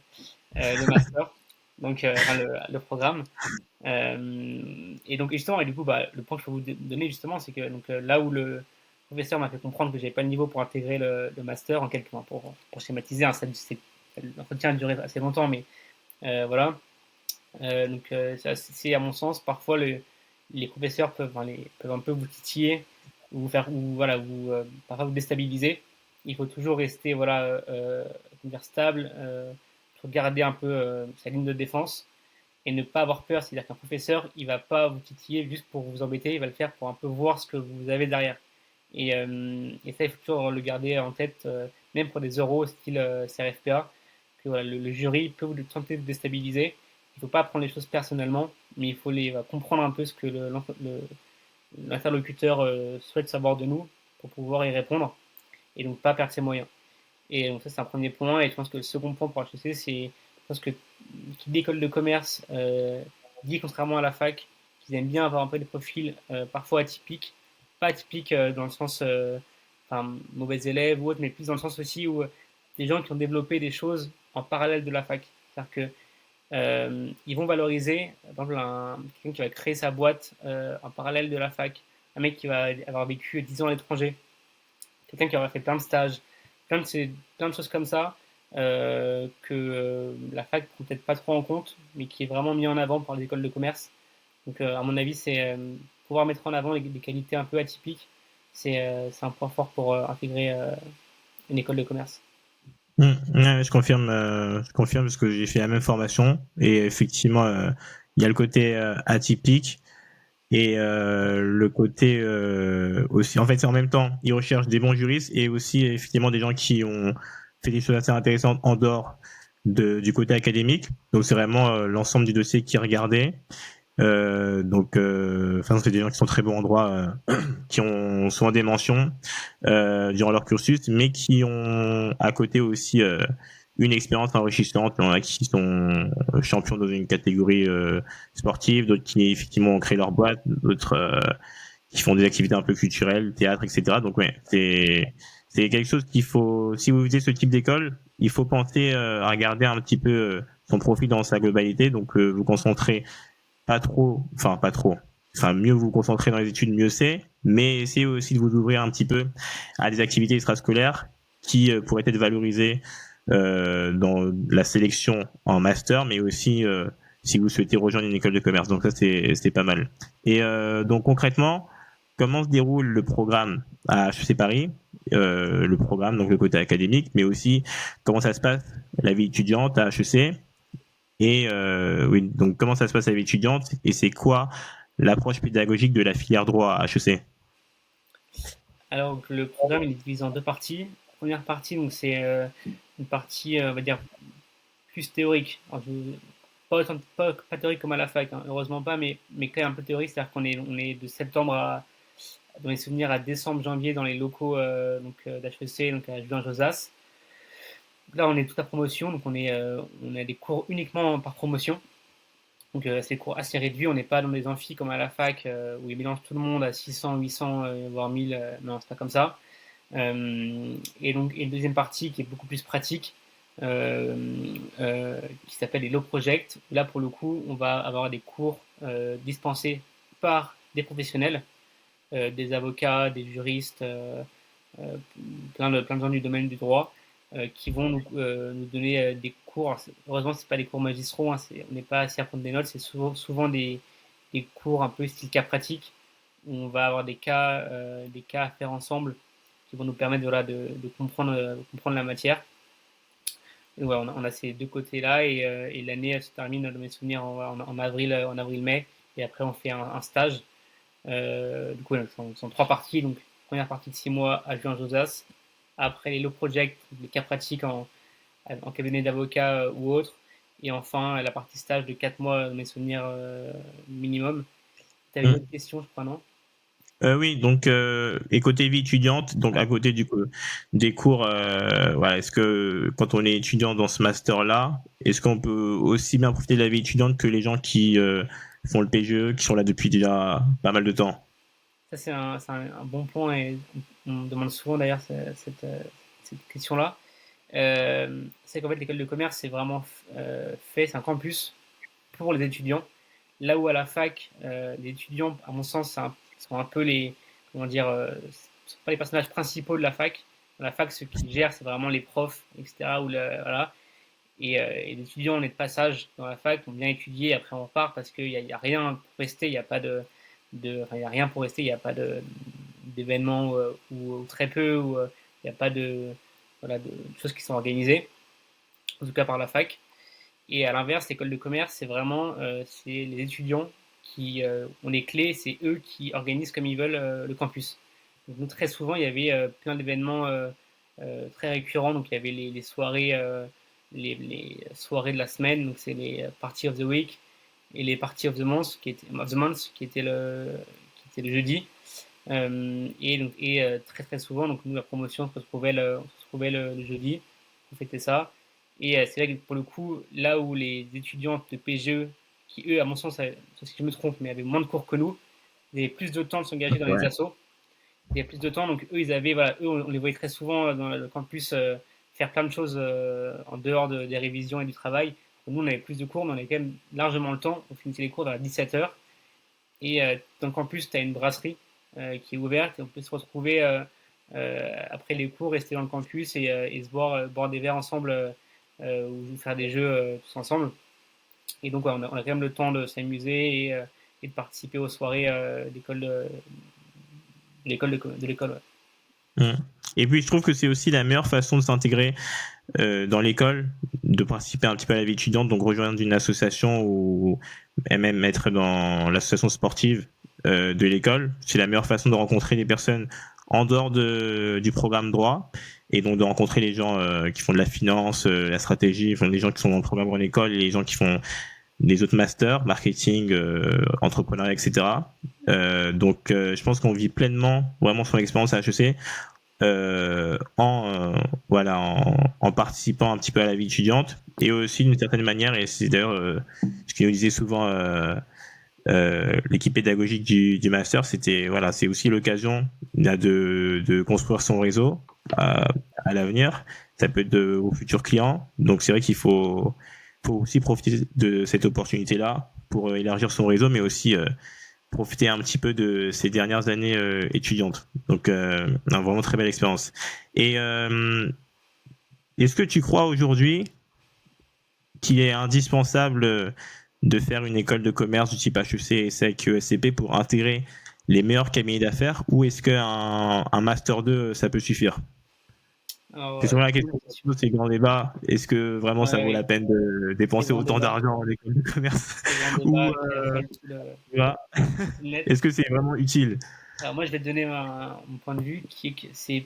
master, donc enfin, le programme. Et donc justement, et du coup, bah, le point que je peux vous donner justement, c'est que donc, là où le professeur m'a fait comprendre que j'avais pas le niveau pour intégrer le master, en quelque, enfin, pour schématiser, hein, l'entretien a duré assez longtemps, mais voilà. Donc c'est à mon sens, parfois les professeurs peuvent un peu vous titiller ou vous faire ou voilà parfois vous déstabiliser. Il faut toujours rester voilà comment dire, stable, garder un peu sa ligne de défense et ne pas avoir peur. C'est-à-dire qu'un professeur, il va pas vous titiller juste pour vous embêter, il va le faire pour un peu voir ce que vous avez derrière. Et ça, il faut toujours le garder en tête, même pour des euros style CRFPA, que voilà, le jury peut vous tenter de déstabiliser. Il ne faut pas prendre les choses personnellement, mais il faut comprendre un peu ce que l'interlocuteur souhaite savoir de nous pour pouvoir y répondre et donc pas perdre ses moyens. Et donc ça, c'est un premier point. Et je pense que le second point pour HEC, je pense que qui dit école de commerce dit, contrairement à la fac, qu'ils aiment bien avoir un peu des profils parfois atypiques. Pas atypiques dans le sens enfin, mauvais élèves ou autre, mais plus dans le sens aussi où des gens qui ont développé des choses en parallèle de la fac. C'est-à-dire que ils vont valoriser, par exemple, quelqu'un qui va créer sa boîte en parallèle de la fac, un mec qui va avoir vécu 10 ans à l'étranger, quelqu'un qui aura fait plein de stages, plein de choses comme ça, que la fac ne prend peut-être pas trop en compte, mais qui est vraiment mis en avant par les écoles de commerce. Donc, à mon avis, pouvoir mettre en avant des qualités un peu atypiques, c'est un point fort pour intégrer une école de commerce. Ouais, je confirme parce que j'ai fait la même formation et effectivement, il y a le côté atypique et le côté aussi. En fait, c'est en même temps, ils recherchent des bons juristes et aussi effectivement des gens qui ont fait des choses assez intéressantes en dehors du côté académique. Donc c'est vraiment l'ensemble du dossier qui est regardé. Enfin, c'est des gens qui sont très bons en droit, qui ont souvent des mentions durant leur cursus, mais qui ont à côté aussi une expérience enrichissante. Il y en a qui sont champions dans une catégorie sportive, d'autres qui effectivement ont créé leur boîte, d'autres qui font des activités un peu culturelles, théâtre, etc. Donc ouais, c'est quelque chose qu'il faut. Si vous visez ce type d'école, il faut penser à regarder un petit peu son profil dans sa globalité. Donc vous concentrer pas trop. Enfin, mieux vous concentrer dans les études, mieux c'est. Mais essayez aussi de vous ouvrir un petit peu à des activités extrascolaires qui pourraient être valorisées dans la sélection en master, mais aussi si vous souhaitez rejoindre une école de commerce. Donc ça, c'est pas mal. Et donc concrètement, comment se déroule le programme à HEC Paris, le programme, donc le côté académique, mais aussi comment ça se passe la vie étudiante à HEC et oui, donc comment ça se passe à la vie étudiante et c'est quoi l'approche pédagogique de la filière droit à HEC? Alors, le programme il est divisé en deux parties. Première partie, donc c'est une partie, on va dire, plus théorique. Alors, pas théorique comme à la fac, hein, heureusement pas, mais quand même un peu théorique, c'est-à-dire qu'on est de septembre dans les souvenirs, à décembre, janvier, dans les locaux d'HEC, donc à Julien Josas. Là, on est toute la promotion, donc on a des cours uniquement par promotion. Donc, c'est des cours assez réduits. On n'est pas dans des amphis comme à la fac où ils mélangent tout le monde à 600, 800, voire 1000. Non, c'est pas comme ça. Et donc, une deuxième partie qui est beaucoup plus pratique, euh, qui s'appelle les Law Project. Là, pour le coup, on va avoir des cours dispensés par des professionnels, des avocats, des juristes, euh, plein de gens du domaine du droit, qui vont nous donner des cours. Alors, heureusement, ce pas des cours magistraux, hein, on n'est pas assis à prendre des notes, c'est souvent des cours un peu style cas pratique, où on va avoir des cas à faire ensemble qui vont nous permettre voilà, comprendre la matière. Et ouais, on a ces deux côtés-là et l'année elle se termine dans mes souvenirs en avril-mai et après on fait un stage. Du coup, sont trois parties. Donc, première partie de 6 mois à Juin Josas. Après, les low projects, les cas pratiques en cabinet d'avocat ou autre. Et enfin, la partie stage de 4 mois, dans mes souvenirs minimum. Tu avais une autre question, je crois, non? Oui, donc et côté vie étudiante, donc Ouais. à côté des cours, voilà, est-ce que quand on est étudiant dans ce master-là, est-ce qu'on peut aussi bien profiter de la vie étudiante que les gens qui font le PGE, qui sont là depuis déjà pas mal de temps? Ça, un bon point et on me demande souvent d'ailleurs cette question-là. C'est qu'en fait, l'école de commerce, c'est vraiment c'est un campus pour les étudiants. Là où à la fac, les étudiants, à mon sens, sont un peu comment dire, sont pas les personnages principaux de la fac. Dans la fac, ceux qui gèrent, c'est vraiment les profs, etc. Voilà. Et les étudiants, on est de passage dans la fac, on vient étudier, après on repart parce qu'il y a rien pour rester, il n'y a pas enfin, il y a rien pour rester, il n'y a pas d'événements ou très peu, ou il n'y a pas voilà, de choses qui sont organisées, en tout cas par la fac. Et à l'inverse, l'école de commerce, c'est vraiment c'est les étudiants qui ont les clés, c'est eux qui organisent comme ils veulent le campus. Donc, nous, très souvent, il y avait plein d'événements très récurrents. Donc, il y avait les soirées de la semaine, donc c'est les Party of the Week, et les Party of the Month, qui était le jeudi. Très très souvent, donc nous, la promotion, on se retrouvait le jeudi, on fêtait ça. Et c'est là que pour le coup, là où les étudiants de PGE, qui eux, à mon sens, si je me trompe, mais avaient moins de cours que nous, ils avaient plus de temps de s'engager dans les Ouais. assos. Il y a plus de temps, donc eux, voilà, eux, on les voyait très souvent dans le campus faire plein de choses en dehors des révisions et du travail. Nous, on avait plus de cours, mais on avait quand même largement le temps. On finissait les cours vers 17h. Et dans le campus, tu as une brasserie qui est ouverte et on peut se retrouver après les cours, rester dans le campus et se boire des verres ensemble ou faire des jeux tous ensemble. Et donc, ouais, on a quand même le temps de s'amuser et de participer aux soirées de l'école. Ouais. Et puis je trouve que c'est aussi la meilleure façon de s'intégrer dans l'école, de participer un petit peu à la vie étudiante, donc rejoindre une association ou même être dans l'association sportive de l'école. C'est la meilleure façon de rencontrer des personnes en dehors du programme droit, et donc de rencontrer les gens qui font de la finance, la stratégie, enfin, les gens qui sont dans le programme en école et les gens qui font les autres masters, marketing, entrepreneuriat, etc. Donc je pense qu'on vit pleinement vraiment son expérience à HEC en participant un petit peu à la vie étudiante, et aussi d'une certaine manière, et c'est d'ailleurs ce que nous disait souvent l'équipe pédagogique du master, c'est aussi l'occasion de construire son réseau à l'avenir. Ça peut être aux futurs clients, donc c'est vrai qu'il faut aussi profiter de cette opportunité là pour élargir son réseau, mais aussi profiter un petit peu de ces dernières années étudiantes. Donc, vraiment très belle expérience. Et est-ce que tu crois aujourd'hui qu'il est indispensable de faire une école de commerce du type HEC, ESSEC, ESCP pour intégrer les meilleurs cabinets d'affaires, ou est-ce qu'un Master 2, ça peut suffire? Alors, C'est sur la question de ces grands débats. Est-ce que vraiment ça vaut la peine de dépenser autant d'argent en école de commerce? Ou, est-ce que c'est vraiment utile? Alors moi, je vais te donner mon point de vue qui est que c'est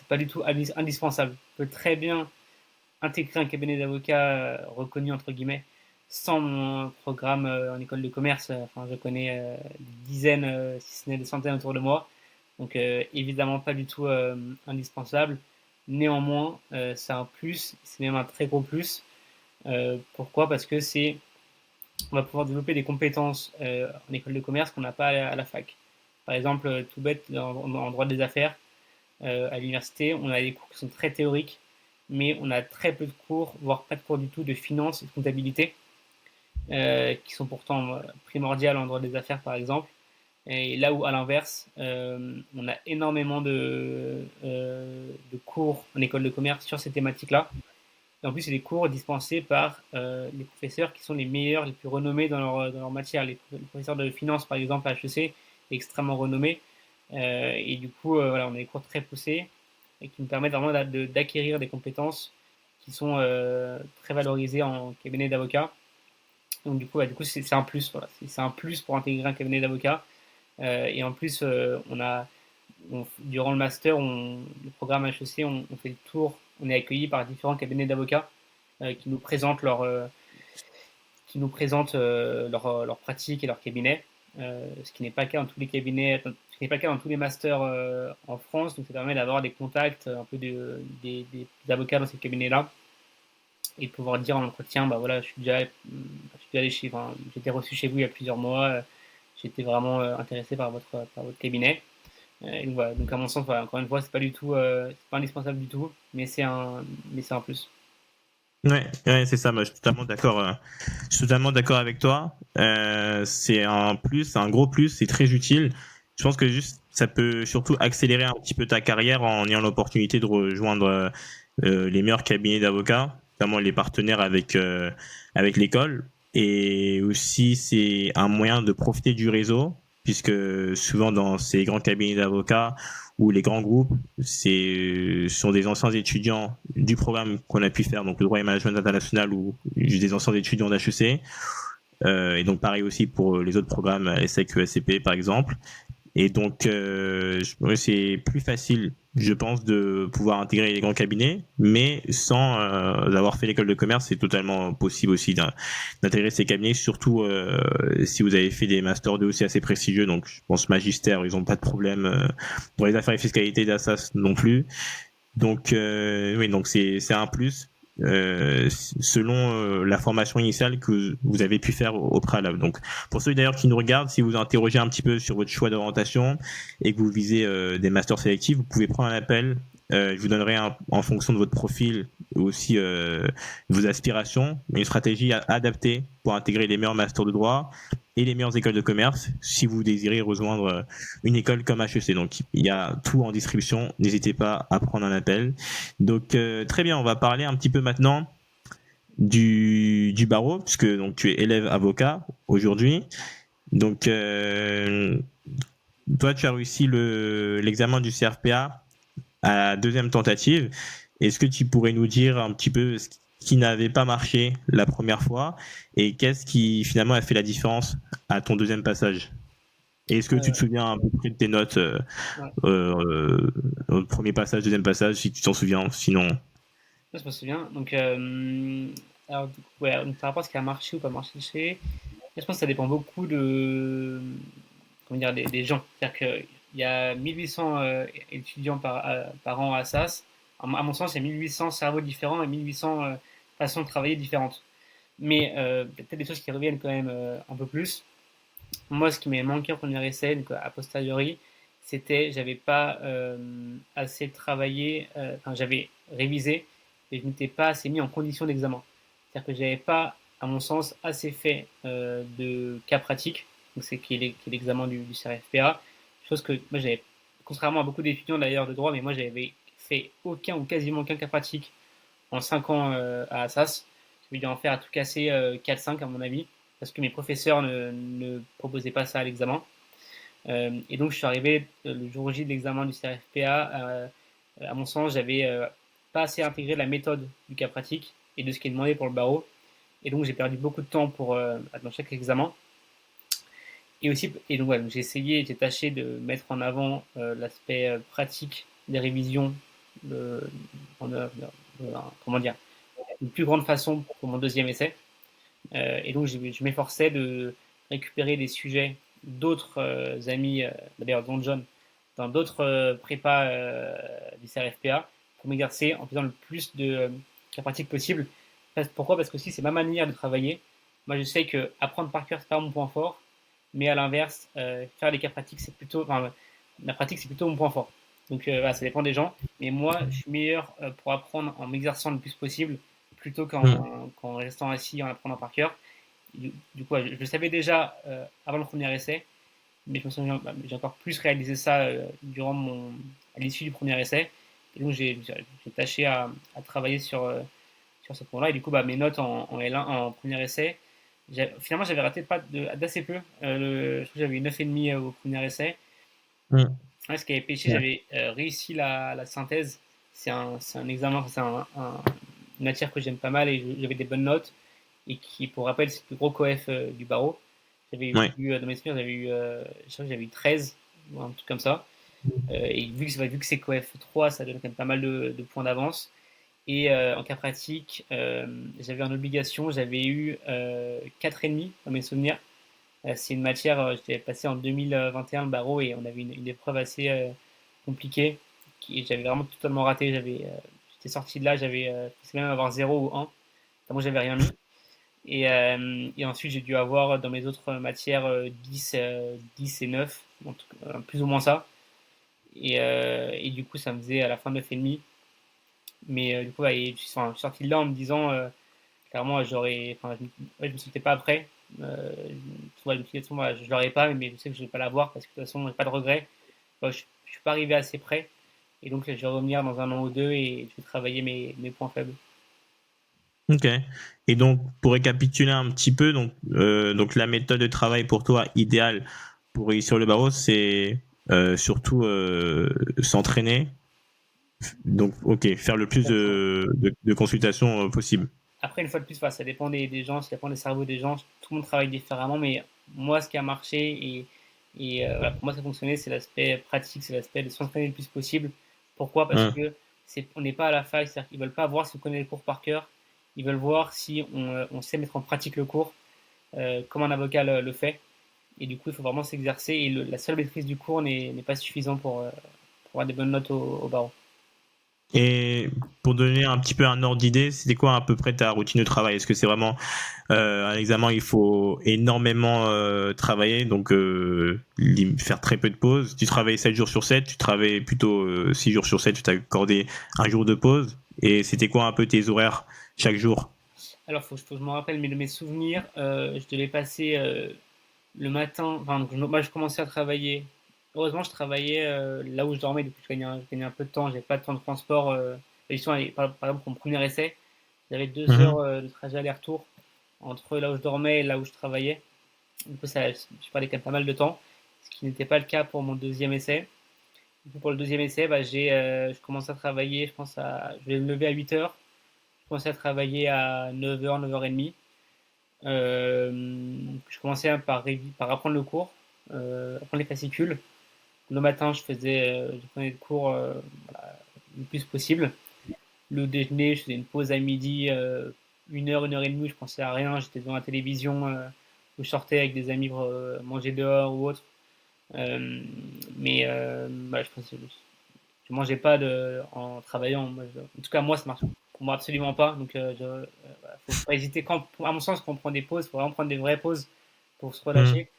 pas du tout indispensable. On peut très bien intégrer un cabinet d'avocats reconnu entre guillemets sans mon programme en école de commerce. Enfin, je connais des dizaines, si ce n'est des centaines autour de moi. Donc évidemment pas du tout indispensable. Néanmoins, c'est un plus, c'est même un très gros plus. Pourquoi? Parce que on va pouvoir développer des compétences en école de commerce qu'on n'a pas à la fac. Par exemple, tout bête, en droit des affaires, à l'université, on a des cours qui sont très théoriques, mais on a très peu de cours, voire pas de cours du tout, de finance et de comptabilité, qui sont pourtant primordiales en droit des affaires, par exemple. Et là où, à l'inverse, on a énormément de cours en école de commerce sur ces thématiques-là. Et en plus, c'est des cours dispensés par les professeurs qui sont les meilleurs, les plus renommés dans leur matière. Les professeurs de finance, par exemple, à HEC, extrêmement renommés. Et du coup, voilà, on a des cours très poussés et qui nous permettent vraiment d'acquérir des compétences qui sont très valorisées en cabinet d'avocat. Donc du coup, c'est un plus. Voilà. C'est un plus pour intégrer un cabinet d'avocat. Et en plus, durant le master, le programme HEC, on fait le tour, on est accueilli par différents cabinets d'avocats qui nous présentent leur pratique et leur cabinet, ce qui n'est pas le cas dans tous les cabinets, ce qui n'est pas le cas dans tous les masters en France. Donc ça permet d'avoir des contacts un peu des avocats dans ces cabinets-là et de pouvoir dire en entretien, bah voilà, je suis déjà allé j'étais reçu chez vous il y a plusieurs mois, j'étais vraiment intéressé par votre cabinet. Et donc, voilà. Donc à mon sens, voilà, encore une fois, c'est pas indispensable du tout, mais c'est un plus. Ouais, c'est ça. Moi, je suis totalement d'accord avec toi. C'est un plus, c'est un gros plus, c'est très utile. Je pense que juste, ça peut surtout accélérer un petit peu ta carrière en ayant l'opportunité de rejoindre les meilleurs cabinets d'avocats, notamment les partenaires avec l'école. Et aussi, c'est un moyen de profiter du réseau, puisque souvent dans ces grands cabinets d'avocats ou les grands groupes, ce sont des anciens étudiants du programme qu'on a pu faire, donc le droit et management international, ou des anciens étudiants d'HEC. Et donc pareil aussi pour les autres programmes, ESSEC, ESCP par exemple. Et donc c'est plus facile, je pense, de pouvoir intégrer les grands cabinets, mais sans avoir fait l'école de commerce, c'est totalement possible aussi d'intégrer ces cabinets, surtout si vous avez fait des masters 2 aussi assez prestigieux. Donc je pense magistère, ils n'ont pas de problème pour les affaires et fiscalité d'Assas non plus. Donc oui, donc c'est un plus. Selon la formation initiale que vous avez pu faire au préalable. Donc, pour ceux d'ailleurs qui nous regardent, si vous interrogez un petit peu sur votre choix d'orientation et que vous visez des masters sélectifs, vous pouvez prendre un appel. Je vous donnerai en fonction de votre profil aussi vos aspirations, une stratégie adaptée pour intégrer les meilleurs masters de droit et les meilleures écoles de commerce si vous désirez rejoindre une école comme HEC. Donc il y a tout en distribution, n'hésitez pas à prendre un appel. Donc très bien, on va parler un petit peu maintenant du barreau, puisque donc tu es élève avocat aujourd'hui. Donc, toi, tu as réussi l'examen du CRPA à la deuxième tentative. Est-ce que tu pourrais nous dire un petit peu ce qui n'avait pas marché la première fois et qu'est-ce qui finalement a fait la différence à ton deuxième passage? Et est-ce que tu te souviens à peu près de tes notes Ouais. au premier passage, deuxième passage, si tu t'en souviens? Sinon, Je me souviens. Donc, alors, du coup, ouais, donc, par rapport à ce qui a marché ou pas marché, je pense que ça dépend beaucoup comment dire, des gens. C'est-à-dire qu'il y a 1800 étudiants par an à SAS. À mon sens, il y a 1800 cerveaux différents et 1800 façons de travailler différentes. Mais peut-être des choses qui reviennent quand même un peu plus. Moi, ce qui m'est manqué en premier essai, donc a posteriori, c'était j'avais pas assez travaillé, enfin j'avais révisé, et je m'étais pas assez mis en condition d'examen. C'est-à-dire que j'avais pas, à mon sens, assez fait de cas pratiques, donc c'est qui est l'examen du CRFPA, chose que moi j'avais, contrairement à beaucoup d'étudiants d'ailleurs de droit, mais moi j'avais fait aucun ou quasiment aucun cas pratique en 5 ans à Assas. J'ai dû en faire à tout casser 4-5 à mon avis, parce que mes professeurs ne proposaient pas ça à l'examen. Et donc je suis arrivé le jour J de l'examen du CRFPA. À mon sens, j'avais pas assez intégré la méthode du cas pratique et de ce qui est demandé pour le barreau. Et donc j'ai perdu beaucoup de temps dans chaque examen. Et aussi, et donc, ouais, j'ai essayé, j'ai tâché de mettre en avant l'aspect pratique des révisions, de, comment dire, une plus grande façon pour mon deuxième essai. Et donc, je m'efforçais de récupérer des sujets d'autres amis, d'ailleurs dont John, dans d'autres prépas du CRFPA, pour m'exercer en faisant le plus de cas pratiques possible. Pourquoi? Parce que aussi, c'est ma manière de travailler. Moi, je sais que apprendre par cœur, c'est pas mon point fort, mais à l'inverse, faire des cas pratiques, c'est plutôt, enfin, la pratique, c'est plutôt mon point fort. Donc, voilà, ça dépend des gens. Mais moi, je suis meilleur pour apprendre en m'exerçant le plus possible plutôt hmm. qu'en restant assis en apprenant par cœur. Du coup, je le savais déjà avant le premier essai, mais je me souviens, j'ai encore plus réalisé ça à l'issue du premier essai. Et donc, j'ai tâché à travailler sur ce point-là. Et du coup, mes notes en L1, en premier essai, finalement, j'avais raté d'assez peu. Je crois que j'avais eu 9,5 au premier essai. Hmm. Ouais, ce qui avait pêché, Ouais. j'avais réussi la synthèse. C'est un examen, enfin, une matière que j'aime pas mal et j'avais des bonnes notes. Et qui, pour rappel, c'est le plus gros coef du barreau. J'avais Ouais. eu, dans mes souvenirs, je crois que j'avais eu 13, ou un truc comme ça. Et vu que c'est coef 3, ça donne quand même pas mal de points d'avance. Et en cas pratique, j'avais en obligation, j'avais eu 4,5 dans mes souvenirs. C'est une matière, j'avais passé en 2021 le barreau et on avait une épreuve assez compliquée j'avais vraiment totalement raté. J'étais sorti de là, j'avais pensé même avoir 0 ou 1. Moi, j'avais rien mis. Et ensuite, j'ai dû avoir dans mes autres matières 10 et 9, en tout cas, plus ou moins ça. Et du coup, ça me faisait à la fin 9,5. Mais du coup, ouais, je suis sorti de là en me disant, clairement, enfin, ouais, je me sentais pas prêt. Ouais, je me suis dit, voilà, je l'aurais pas, mais je sais que je vais pas l'avoir parce que de toute façon, j'ai pas de regrets. Ouais, je suis pas arrivé assez près. Et donc, je vais revenir dans un an ou deux et je vais travailler mes points faibles. Ok. Et donc, pour récapituler un petit peu, donc la méthode de travail pour toi idéale pour réussir le barreau, c'est surtout s'entraîner. Donc, ok, faire le plus Exactement. de consultations possible. Après, une fois de plus, voilà, ça dépend des gens, ça dépend des cerveaux des gens. Tout le monde travaille différemment, mais moi, ce qui a marché voilà, pour moi, ça a fonctionné, c'est l'aspect pratique, c'est l'aspect de s'entraîner le plus possible. Pourquoi? Parce Hein. que on n'est pas à la fac, c'est-à-dire qu'ils veulent pas voir si on connaît le cours par cœur. Ils veulent voir si on sait mettre en pratique le cours, comme un avocat le fait. Et du coup, il faut vraiment s'exercer. Et la seule maîtrise du cours n'est pas suffisant pour avoir des bonnes notes au barreau. Et pour donner un petit peu un ordre d'idée, c'était quoi à peu près ta routine de travail? Est-ce que c'est vraiment un examen, il faut énormément travailler, donc faire très peu de pauses? Tu travailles 7 jours sur 7, tu travailles plutôt 6 jours sur 7, tu t'as accordé un jour de pause. Et c'était quoi un peu tes horaires chaque jour? Alors, faut que je me rappelle, mais de mes souvenirs, je devais passer le matin. Enfin, donc, moi, je commençais à travailler. Heureusement, je travaillais là où je dormais, du coup, je gagnais un peu de temps. J'avais pas de temps de transport. Par exemple, pour mon premier essai, j'avais 2 heures Mhm. de trajet aller-retour entre là où je dormais et là où je travaillais. Du coup, ça, je parlais quand même pas mal de temps, ce qui n'était pas le cas pour mon deuxième essai. Du coup, pour le deuxième essai, je commence à travailler, je vais me lever à 8 heures, je commençais à travailler à 9 heures, 9h30. Je commençais par apprendre le cours, apprendre les fascicules. Le matin, je prenais le cours voilà, le plus possible. Le déjeuner, je faisais une pause à midi, 1 heure, 1h30, je pensais à rien, j'étais devant la télévision, ou je sortais avec des amis pour manger dehors ou autre. Je mangeais pas en travaillant. En tout cas, moi, ça marche pour moi absolument pas. Donc, faut pas hésiter. À mon sens, quand on prend des pauses, il faut vraiment prendre des vraies pauses pour se Hmm. relâcher.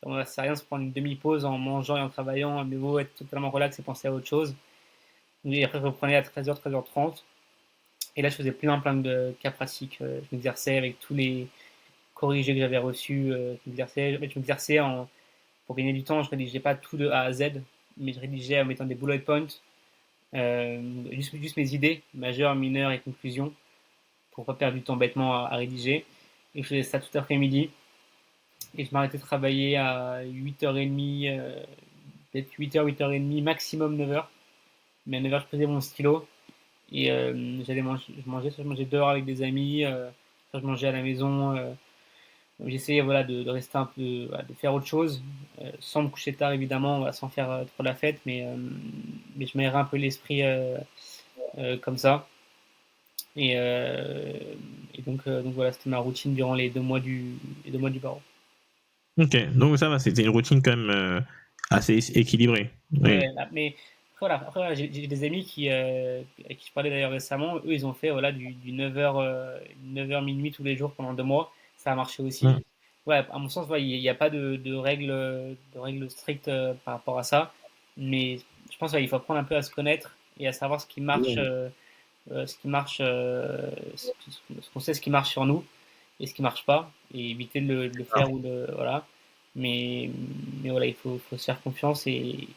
Ça sert à rien de se prendre une demi-pause en mangeant et en travaillant, mais vaut être totalement relax et penser à autre chose. Et après, je reprenais à 13h, 13h30. Et là, je faisais plein de cas pratiques. Je m'exerçais avec tous les corrigés que j'avais reçus. Je m'exerçais pour gagner du temps. Je rédigeais pas tout de A à Z, mais je rédigeais en mettant des bullet points, juste mes idées, majeures, mineures et conclusions, pour pas perdre du temps bêtement à rédiger. Et je faisais ça tout après-midi. Et je m'arrêtais de travailler à 8h30, peut-être 8h, 8h30, maximum 9h. Mais à 9h, je posais mon stylo et soit je mangeais dehors avec des amis, soit je mangeais à la maison. J'essayais voilà, de rester un peu, voilà, de faire autre chose, sans me coucher tard évidemment, voilà, sans faire trop la fête, mais je m'aérais un peu l'esprit comme ça. Et, euh, donc voilà, c'était ma routine durant les 2 mois du barreau. Ok, donc ça va, c'était une routine quand même assez équilibrée. Oui. Ouais, mais après, voilà, j'ai des amis avec qui je parlais d'ailleurs récemment, eux ils ont fait voilà, du 9h minuit tous les jours pendant 2 mois, ça a marché aussi. Hmm. Ouais, à mon sens, ouais, il n'y a pas de règles strictes par rapport à ça, mais je pense qu'il faut apprendre un peu à se connaître et à savoir ce qu'on sait, ce qui marche sur nous et ce qui marche pas, et éviter de le faire voilà. Mais, mais voilà, il faut se faire confiance et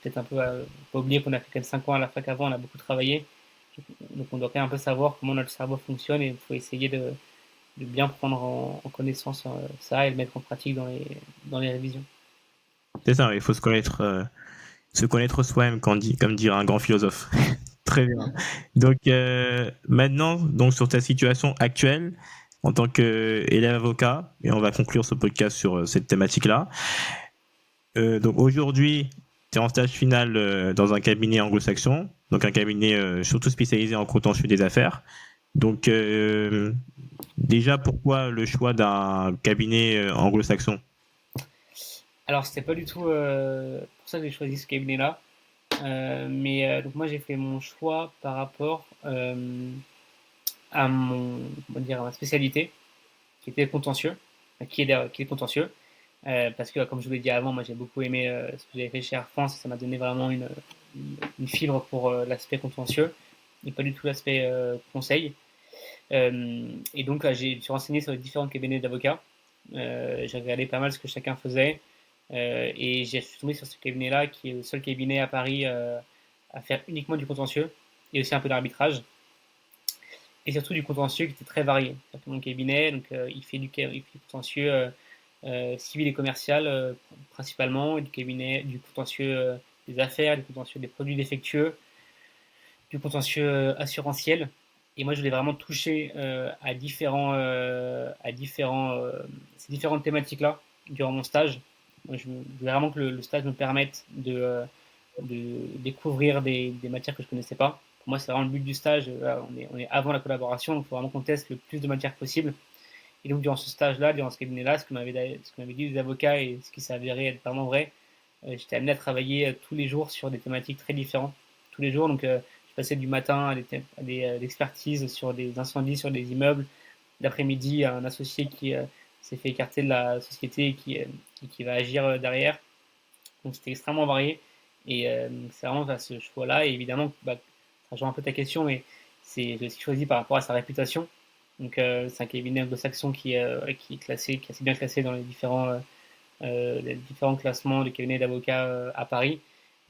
peut-être un peu pas oublier qu'on a fait quand même 5 ans à la fac avant, on a beaucoup travaillé. Donc on doit quand même un peu savoir comment notre cerveau fonctionne et il faut essayer de bien prendre en connaissance ça et le mettre en pratique dans les révisions. C'est ça, il faut se connaître soi-même, comme dirait un grand philosophe. Très bien. Donc maintenant, donc sur ta situation actuelle en tant qu'élève avocat, et on va conclure ce podcast sur cette thématique-là. Donc aujourd'hui, tu es en stage final dans un cabinet anglo-saxon, donc un cabinet surtout spécialisé en contentieux des affaires. Donc déjà, pourquoi le choix d'un cabinet anglo-saxon? Alors c'était pas du tout pour ça que j'ai choisi ce cabinet-là. Donc moi j'ai fait mon choix par rapport on va dire, à ma spécialité, qui était contentieux, qui est contentieux, parce que comme je vous l'ai dit avant, moi j'ai beaucoup aimé ce que j'avais fait chez Air France, ça m'a donné vraiment une fibre pour l'aspect contentieux et pas du tout l'aspect conseil. Et donc je me suis renseigné sur les différents cabinets d'avocats, j'ai regardé pas mal ce que chacun faisait, et j'ai suis tombé sur ce cabinet-là qui est le seul cabinet à Paris à faire uniquement du contentieux et aussi un peu d'arbitrage et surtout du contentieux qui était très varié. C'est-à-dire que mon cabinet, donc, il fait du contentieux civil et commercial principalement, et du contentieux des affaires, du contentieux des produits défectueux, du contentieux assurantiel. Et moi, je voulais vraiment toucher ces différentes thématiques-là durant mon stage. Moi, je voulais vraiment que le stage me permette de découvrir des matières que je ne connaissais pas. Pour moi, c'est vraiment le but du stage. On est avant la collaboration, donc il faut vraiment qu'on teste le plus de matières possible. Et donc, durant ce stage-là, durant ce cabinet-là, ce que m'avaient dit les avocats et ce qui s'est avéré être vraiment vrai, j'étais amené à travailler tous les jours sur des thématiques très différentes. Tous les jours, donc je passais du matin à des expertises sur des incendies, sur des immeubles, d'après-midi à un associé qui s'est fait écarter de la société et qui va agir derrière. Donc c'était extrêmement varié. Et c'est vraiment ce choix-là. Et évidemment, ça rejoint un peu ta question, mais j'ai aussi choisi par rapport à sa réputation. Donc c'est un cabinet anglo-saxon qui est classé, qui est assez bien classé dans les différents classements des cabinets d'avocats à Paris.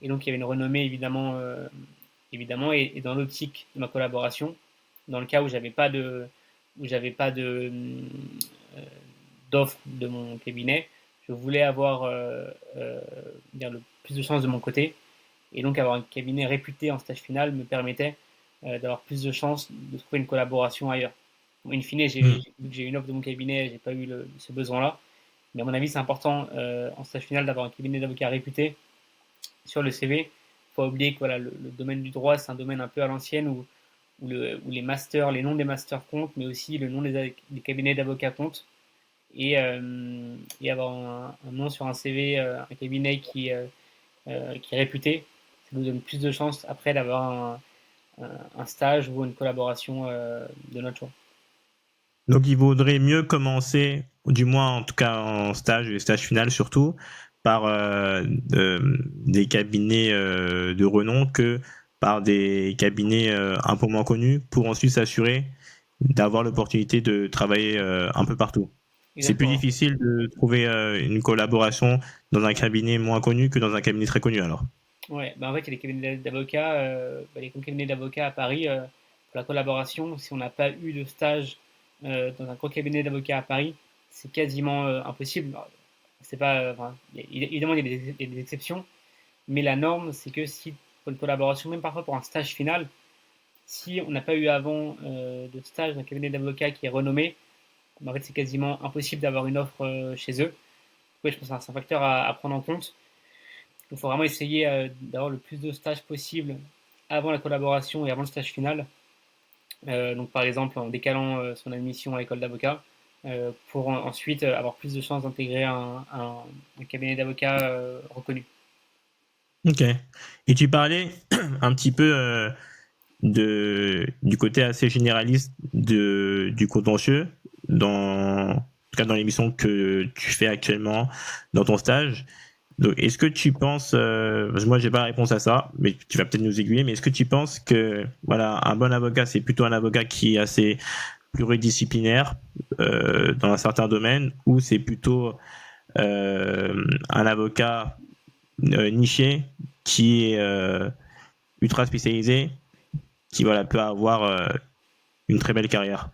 Et donc il y avait une renommée évidemment, et dans l'optique de ma collaboration, dans le cas où j'avais pas de d'offres de mon cabinet, je voulais avoir le plus de chances de mon côté. Et donc avoir un cabinet réputé en stage final me permettait d'avoir plus de chances de trouver une collaboration ailleurs. Bon, in fine, vu Hmm. que j'ai une offre de mon cabinet, j'ai pas eu ce besoin-là. Mais à mon avis, c'est important en stage final d'avoir un cabinet d'avocats réputé sur le CV. Il ne faut pas oublier que voilà, le domaine du droit, c'est un domaine un peu à l'ancienne où les masters, les noms des masters comptent, mais aussi le nom des cabinets d'avocats comptent. Et avoir un nom sur un CV, un cabinet qui est réputé, ça nous donne plus de chances après d'avoir un stage ou une collaboration de notre choix. Donc, il vaudrait mieux commencer, du moins en tout cas en stage et stage final surtout, par des cabinets de renom que par des cabinets un peu moins connus pour ensuite s'assurer d'avoir l'opportunité de travailler un peu partout. C'est plus Exactement. difficile de trouver une collaboration dans un cabinet moins connu que dans un cabinet très connu alors. Ouais, bah en fait, il y a des cabinets d'avocats, les cabinets d'avocats à Paris, pour la collaboration, si on n'a pas eu de stage dans un gros cabinet d'avocats à Paris, c'est quasiment impossible. Alors, c'est pas, enfin, évidemment, il y a des exceptions, mais la norme, c'est que si pour une collaboration, même parfois pour un stage final, si on n'a pas eu avant de stage dans un cabinet d'avocats qui est renommé, bah, en fait, c'est quasiment impossible d'avoir une offre chez eux. Oui, je pense que c'est un facteur à prendre en compte. Il faut vraiment essayer d'avoir le plus de stages possible avant la collaboration et avant le stage final. Donc, par exemple, en décalant son admission à l'école d'avocat pour ensuite avoir plus de chances d'intégrer un cabinet d'avocats reconnu. Ok. Et tu parlais un petit peu du côté assez généraliste du contentieux, en tout cas dans l'émission que tu fais actuellement dans ton stage. Donc, est-ce que tu penses, parce que moi j'ai pas la réponse à ça, mais tu vas peut-être nous aiguiller, mais est-ce que tu penses que voilà, un bon avocat, c'est plutôt un avocat qui est assez pluridisciplinaire dans un certain domaine, ou c'est plutôt un avocat niché qui est ultra spécialisé, qui voilà, peut avoir une très belle carrière.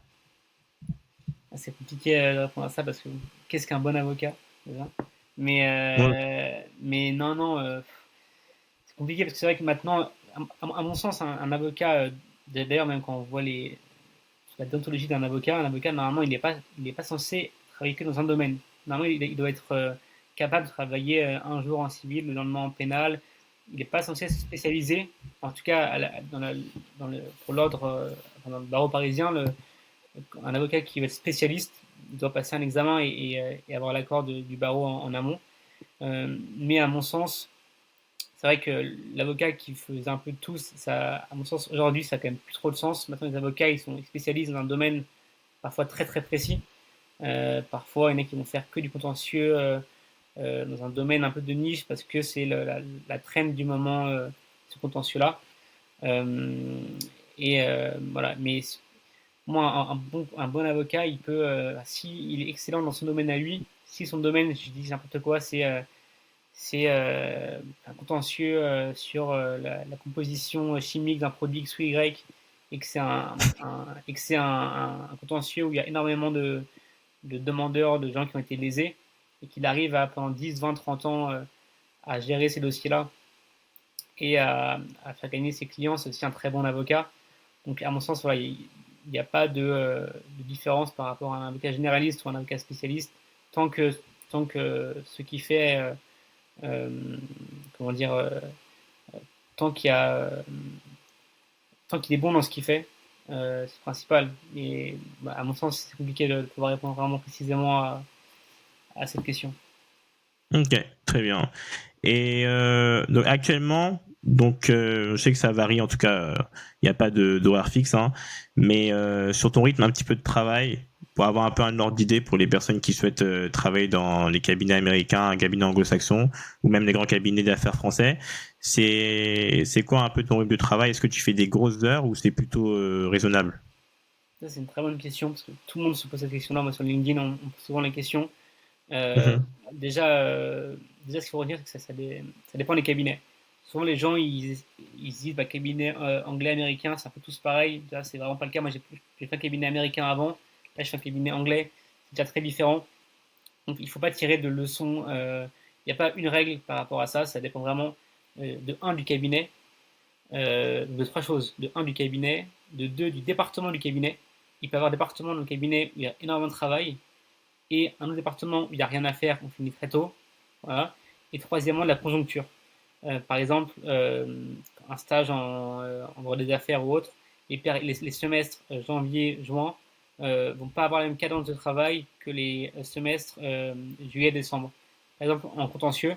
C'est compliqué de répondre à ça parce que qu'est-ce qu'un bon avocat déjà. Ouais. Mais non, non, c'est compliqué parce que c'est vrai que maintenant, à mon sens, un avocat, d'ailleurs, même quand on voit la déontologie d'un avocat, un avocat, normalement, il n'est pas censé travailler que dans un domaine. Normalement, il doit être capable de travailler un jour en civil, le lendemain en pénal. Il n'est pas censé se spécialiser. En tout cas, pour l'ordre, dans le barreau parisien, un avocat qui veut être spécialiste, il doit passer un examen et avoir l'accord du barreau en amont. Mais à mon sens, c'est vrai que l'avocat qui faisait un peu de tout, ça, à mon sens, aujourd'hui, ça a quand même plus trop de sens. Maintenant, les avocats, ils spécialisent dans un domaine parfois très très précis. Parfois, il y en a qui vont faire que du contentieux dans un domaine un peu de niche parce que c'est la traîne du moment, ce contentieux-là. Euh, voilà. Mais moi, un bon avocat, il peut, si il est excellent dans son domaine à lui, si son domaine, je dis n'importe quoi, c'est un contentieux sur la composition chimique d'un produit X ou Y, et que c'est un contentieux où il y a énormément de demandeurs, de gens qui ont été lésés, et qu'il arrive pendant 10, 20, 30 ans à gérer ces dossiers-là et à faire gagner ses clients, c'est aussi un très bon avocat. Donc, à mon sens, voilà, il n'y a pas de différence par rapport à un avocat généraliste ou un avocat spécialiste, tant que, tant que ce qui fait, comment dire, tant qu'il y a, tant qu'il est bon dans ce qu'il fait, c'est le principal. Et bah, à mon sens, c'est compliqué de pouvoir répondre vraiment précisément à cette question. Ok, très bien. Et donc actuellement, je sais que ça varie, en tout cas, il n'y a pas d'horaire fixe, hein, mais sur ton rythme un petit peu de travail, pour avoir un peu un ordre d'idée pour les personnes qui souhaitent travailler dans les cabinets américains, un cabinet anglo-saxon, ou même les grands cabinets d'affaires français, c'est quoi un peu ton rythme de travail? Est-ce que tu fais des grosses heures ou c'est plutôt raisonnable? Ça, c'est une très bonne question parce que tout le monde se pose cette question-là. Moi, sur LinkedIn, on pose souvent la question. Euh, Mhm. déjà, déjà, ce qu'il faut retenir, c'est que ça dépend des cabinets. Souvent, les gens, ils se disent, bah, cabinet anglais, américain, c'est un peu tous pareil. Déjà, c'est vraiment pas le cas. Moi, j'ai fait un cabinet américain avant. Là, je fais un cabinet anglais. C'est déjà très différent. Donc, il ne faut pas tirer de leçons. Il n'y a pas une règle par rapport à ça. Ça dépend vraiment du cabinet, de trois choses. De un, du cabinet. De deux, du département du cabinet. Il peut y avoir un département dans le cabinet où il y a énormément de travail et un autre département où il n'y a rien à faire, on finit très tôt. Voilà. Et troisièmement, la conjoncture. Par exemple, un stage en droit des affaires ou autre, les semestres janvier, juin vont pas avoir la même cadence de travail que les semestres juillet, décembre. Par exemple, en contentieux,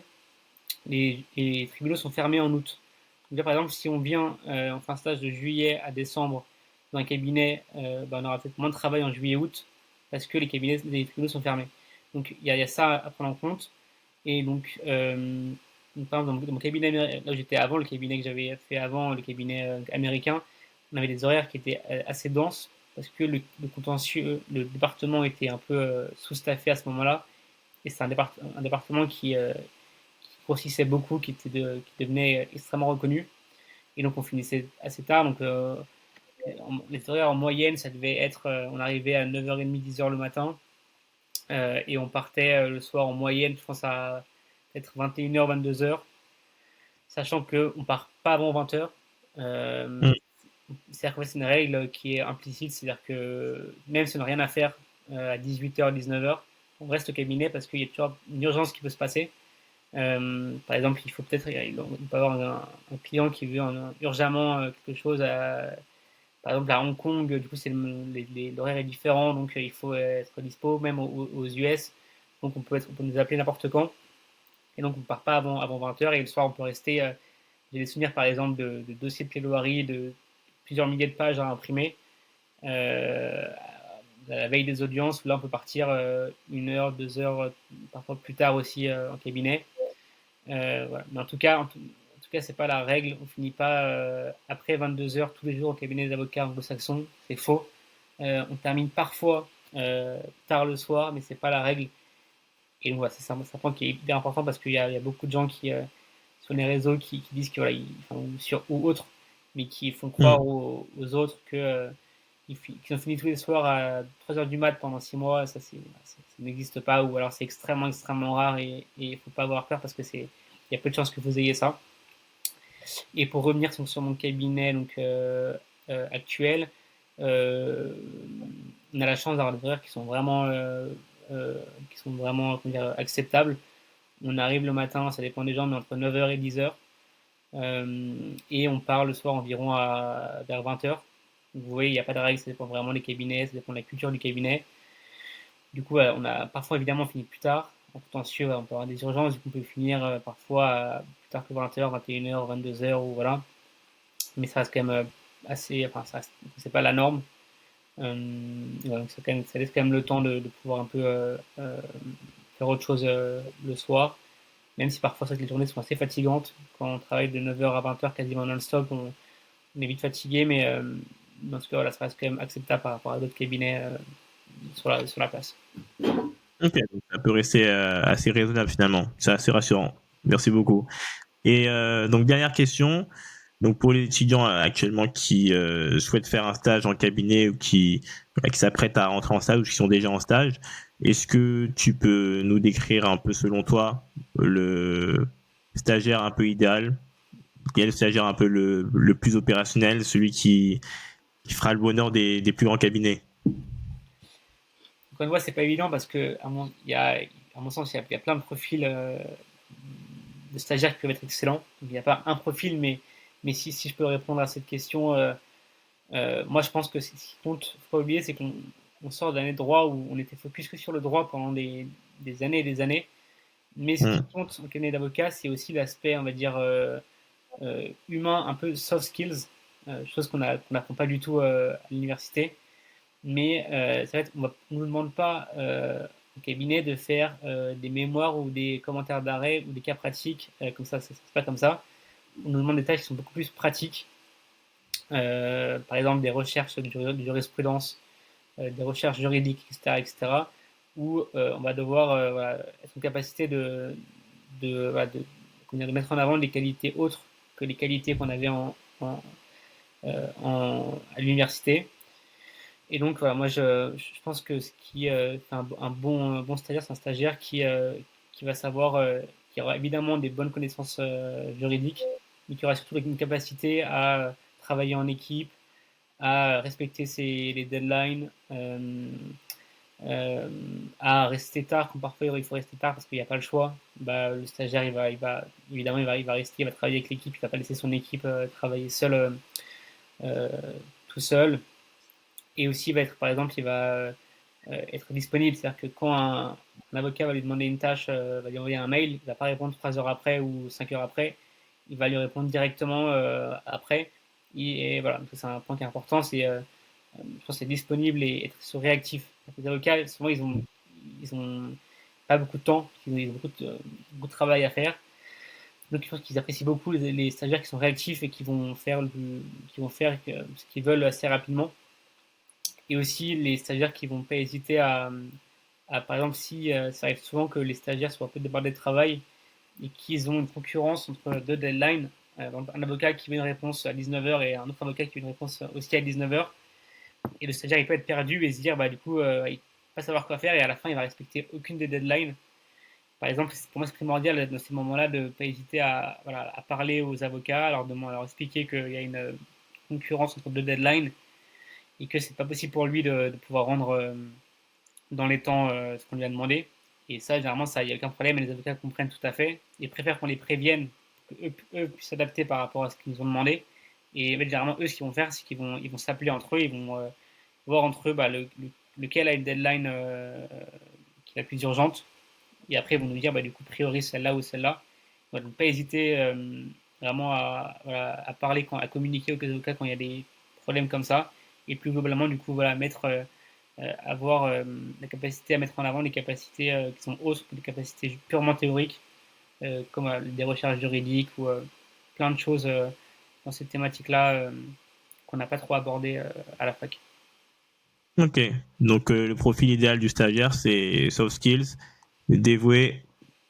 les tribunaux sont fermés en août. Donc, par exemple, si on vient, on fait un stage de juillet à décembre dans un cabinet, on aura peut-être moins de travail en juillet-août parce que les tribunaux sont fermés. Donc il y a ça à prendre en compte. Et donc, par exemple, dans mon cabinet, là où j'étais avant, le cabinet que j'avais fait avant, le cabinet américain, on avait des horaires qui étaient assez denses parce que le contentieux, le département était un peu sous-staffé à ce moment-là. Et c'est un département qui grossissait beaucoup, qui devenait extrêmement reconnu. Et donc on finissait assez tard. Donc les horaires en moyenne, ça devait être, on arrivait à 9h30, 10h le matin. Et on partait le soir en moyenne, je pense à peut-être 21h, 22h, sachant qu'on ne part pas avant 20h. Mm. C'est-à-dire que c'est une règle qui est implicite, c'est-à-dire que même si on n'a rien à faire à 18h, 19h, on reste au cabinet parce qu'il y a toujours une urgence qui peut se passer. Par exemple, il peut avoir un client qui veut urgemment quelque chose par exemple à Hong Kong, du coup l'horaire est différent, donc il faut être dispo, même aux US, donc on peut nous appeler n'importe quand, et donc on ne part pas avant 20h, et le soir on peut rester, j'ai des souvenirs par exemple de dossiers de plaidoirie, de plusieurs milliers de pages à imprimer, euh, à la veille des audiences, où là on peut partir 1 heure, 2 heures, parfois plus tard aussi en cabinet. Voilà. Mais en tout cas, c'est pas la règle. On finit pas après 22 heures tous les jours au cabinet des avocats anglo-saxons. C'est faux. On termine parfois tard le soir, mais c'est pas la règle. Et donc, voilà, c'est un point qui est hyper important parce qu'il y a beaucoup de gens qui sur les réseaux qui disent que voilà, enfin, ou autres, mais qui font croire Mm. aux autres que qu'ils ont fini tous les soirs à 3 heures du mat pendant 6 mois. Ça n'existe pas, ou alors c'est extrêmement extrêmement rare, et il faut pas avoir peur parce que il y a peu de chances que vous ayez ça. Et pour revenir sur mon cabinet donc, actuel, euh, on a la chance d'avoir des horaires qui sont vraiment comment dire, acceptables. On arrive le matin, ça dépend des gens, mais entre 9h et 10h. Et on part le soir environ vers 20h. Vous voyez, il n'y a pas de règle, ça dépend vraiment des cabinets, ça dépend de la culture du cabinet. Du coup, on a parfois évidemment fini plus tard. En contentieux, on peut avoir des urgences, du coup, on peut finir parfois plus tard que 20h, 21h, 22h, ou voilà. Mais ça reste quand même assez. Enfin, c'est pas la norme. Ouais, donc ça laisse quand même le temps de pouvoir un peu faire autre chose le soir. Même si parfois c'est que les journées sont assez fatigantes. Quand on travaille de 9h à 20h quasiment non-stop, on est vite fatigué, mais dans ce cas, voilà, ça reste quand même acceptable par rapport à d'autres cabinets sur la place. Ok, donc ça peut rester assez raisonnable finalement. C'est assez rassurant. Merci beaucoup. Et donc dernière question. Donc pour les étudiants actuellement qui souhaitent faire un stage en cabinet ou qui s'apprêtent à rentrer en stage ou qui sont déjà en stage, est-ce que tu peux nous décrire un peu selon toi le stagiaire un peu idéal? Quel est le stagiaire un peu le plus opérationnel, celui qui fera le bonheur des plus grands cabinets? Encore une fois, c'est pas évident parce que, à mon sens, il y a plein de profils de stagiaires qui peuvent être excellents. Donc, il n'y a pas un profil, mais si je peux répondre à cette question, moi je pense que ce qui compte, faut pas oublier, c'est qu'on sort d'année de droit où on était focus que sur le droit pendant des années et des années. Mais ce qui Hmm. compte en cabinet d'avocat, c'est aussi l'aspect, on va dire, humain, un peu soft skills, chose qu'on n'apprend pas du tout à l'université. Mais c'est vrai qu'on ne nous demande pas au cabinet de faire des mémoires ou des commentaires d'arrêt ou des cas pratiques comme ça, c'est pas comme ça. On nous demande des tâches qui sont beaucoup plus pratiques, par exemple des recherches de jurisprudence, des recherches juridiques, etc., etc., où on va devoir voilà, être en capacité voilà, de mettre en avant des qualités autres que les qualités qu'on avait à l'université. Et donc, voilà, moi, je pense que ce qui fait un bon stagiaire, c'est un stagiaire qui va savoir, qui aura évidemment des bonnes connaissances juridiques, mais qui aura surtout une capacité à travailler en équipe, à respecter les deadlines, euh, à rester tard quand parfois il faut rester tard parce qu'il n'y a pas le choix. Bah, le stagiaire, évidemment, il va rester, il va travailler avec l'équipe, il ne va pas laisser son équipe travailler seul, euh, tout seul. Et aussi, il va être, par exemple, il va être disponible. C'est-à-dire que quand un avocat va lui demander une tâche, va lui envoyer un mail, il ne va pas répondre 3 heures après ou 5 heures après. Il va lui répondre directement après. Et voilà, donc c'est un point qui est important. Je pense, c'est disponible et être réactif. Les avocats, souvent, ils ont pas beaucoup de temps, ils ont beaucoup de travail à faire. Donc, je pense qu'ils apprécient beaucoup les stagiaires qui sont réactifs et qui vont faire ce qu'ils veulent assez rapidement. Et aussi les stagiaires qui vont pas hésiter par exemple, si ça arrive souvent que les stagiaires soient un peu débordés de travail et qu'ils ont une concurrence entre deux deadlines, un avocat qui veut une réponse à 19h et un autre avocat qui veut une réponse aussi à 19h, et le stagiaire il peut être perdu et se dire, bah, du coup, il va pas savoir quoi faire et à la fin, il va respecter aucune des deadlines. Par exemple, pour moi, c'est primordial dans ces moments-là de ne pas hésiter voilà, à parler aux avocats, à leur expliquer qu'il y a une concurrence entre deux deadlines et que c'est pas possible pour lui de pouvoir rendre dans les temps ce qu'on lui a demandé. Et ça, généralement, il n'y a aucun problème et les avocats comprennent tout à fait et préfèrent qu'on les prévienne, qu'eux puissent s'adapter par rapport à ce qu'ils nous ont demandé. Et en fait, généralement, eux, ce qu'ils vont faire, c'est qu'ils vont s'appeler entre eux, ils vont voir entre eux bah, lequel a une deadline qui est la plus urgente. Et après, ils vont nous dire, bah, du coup, priorise celle-là ou celle-là. Donc, ne pas hésiter vraiment voilà, à parler, à communiquer aux avocats quand il y a des problèmes comme ça. Et plus globalement, du coup, voilà, avoir la capacité à mettre en avant des capacités qui sont autres que des capacités purement théoriques, comme des recherches juridiques ou plein de choses dans cette thématique-là qu'on n'a pas trop abordé à la fac. Ok, donc le profil idéal du stagiaire, c'est soft skills, dévoué,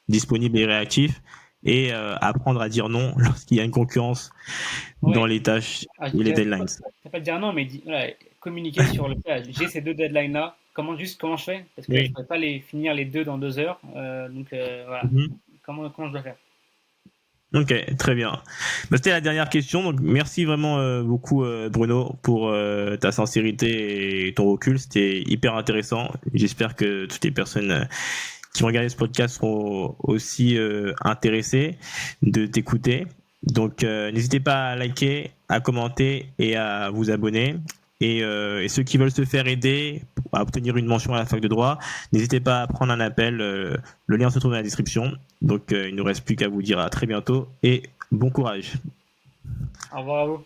disponible et réactif, et apprendre à dire non lorsqu'il y a une concurrence dans Ouais, les tâches je et les dirais deadlines. pas dire non, mais voilà, communiquer sur le fait, j'ai ces deux deadlines-là, comment je fais? Parce que je ne Oui. pourrais pas les finir les deux dans 2 heures, donc voilà, Mhm. comment je dois faire? Ok, très bien. Bah, c'était la dernière question. Donc, merci vraiment beaucoup, Bruno, pour ta sincérité et ton recul. C'était hyper intéressant. J'espère que toutes les personnes qui vont regarder ce podcast seront aussi intéressées de t'écouter. Donc, n'hésitez pas à liker, à commenter et à vous abonner. Et ceux qui veulent se faire aider à obtenir une mention à la fac de droit, n'hésitez pas à prendre un appel. Le lien se trouve dans la description. Donc, il ne nous reste plus qu'à vous dire à très bientôt et bon courage. Au revoir à vous.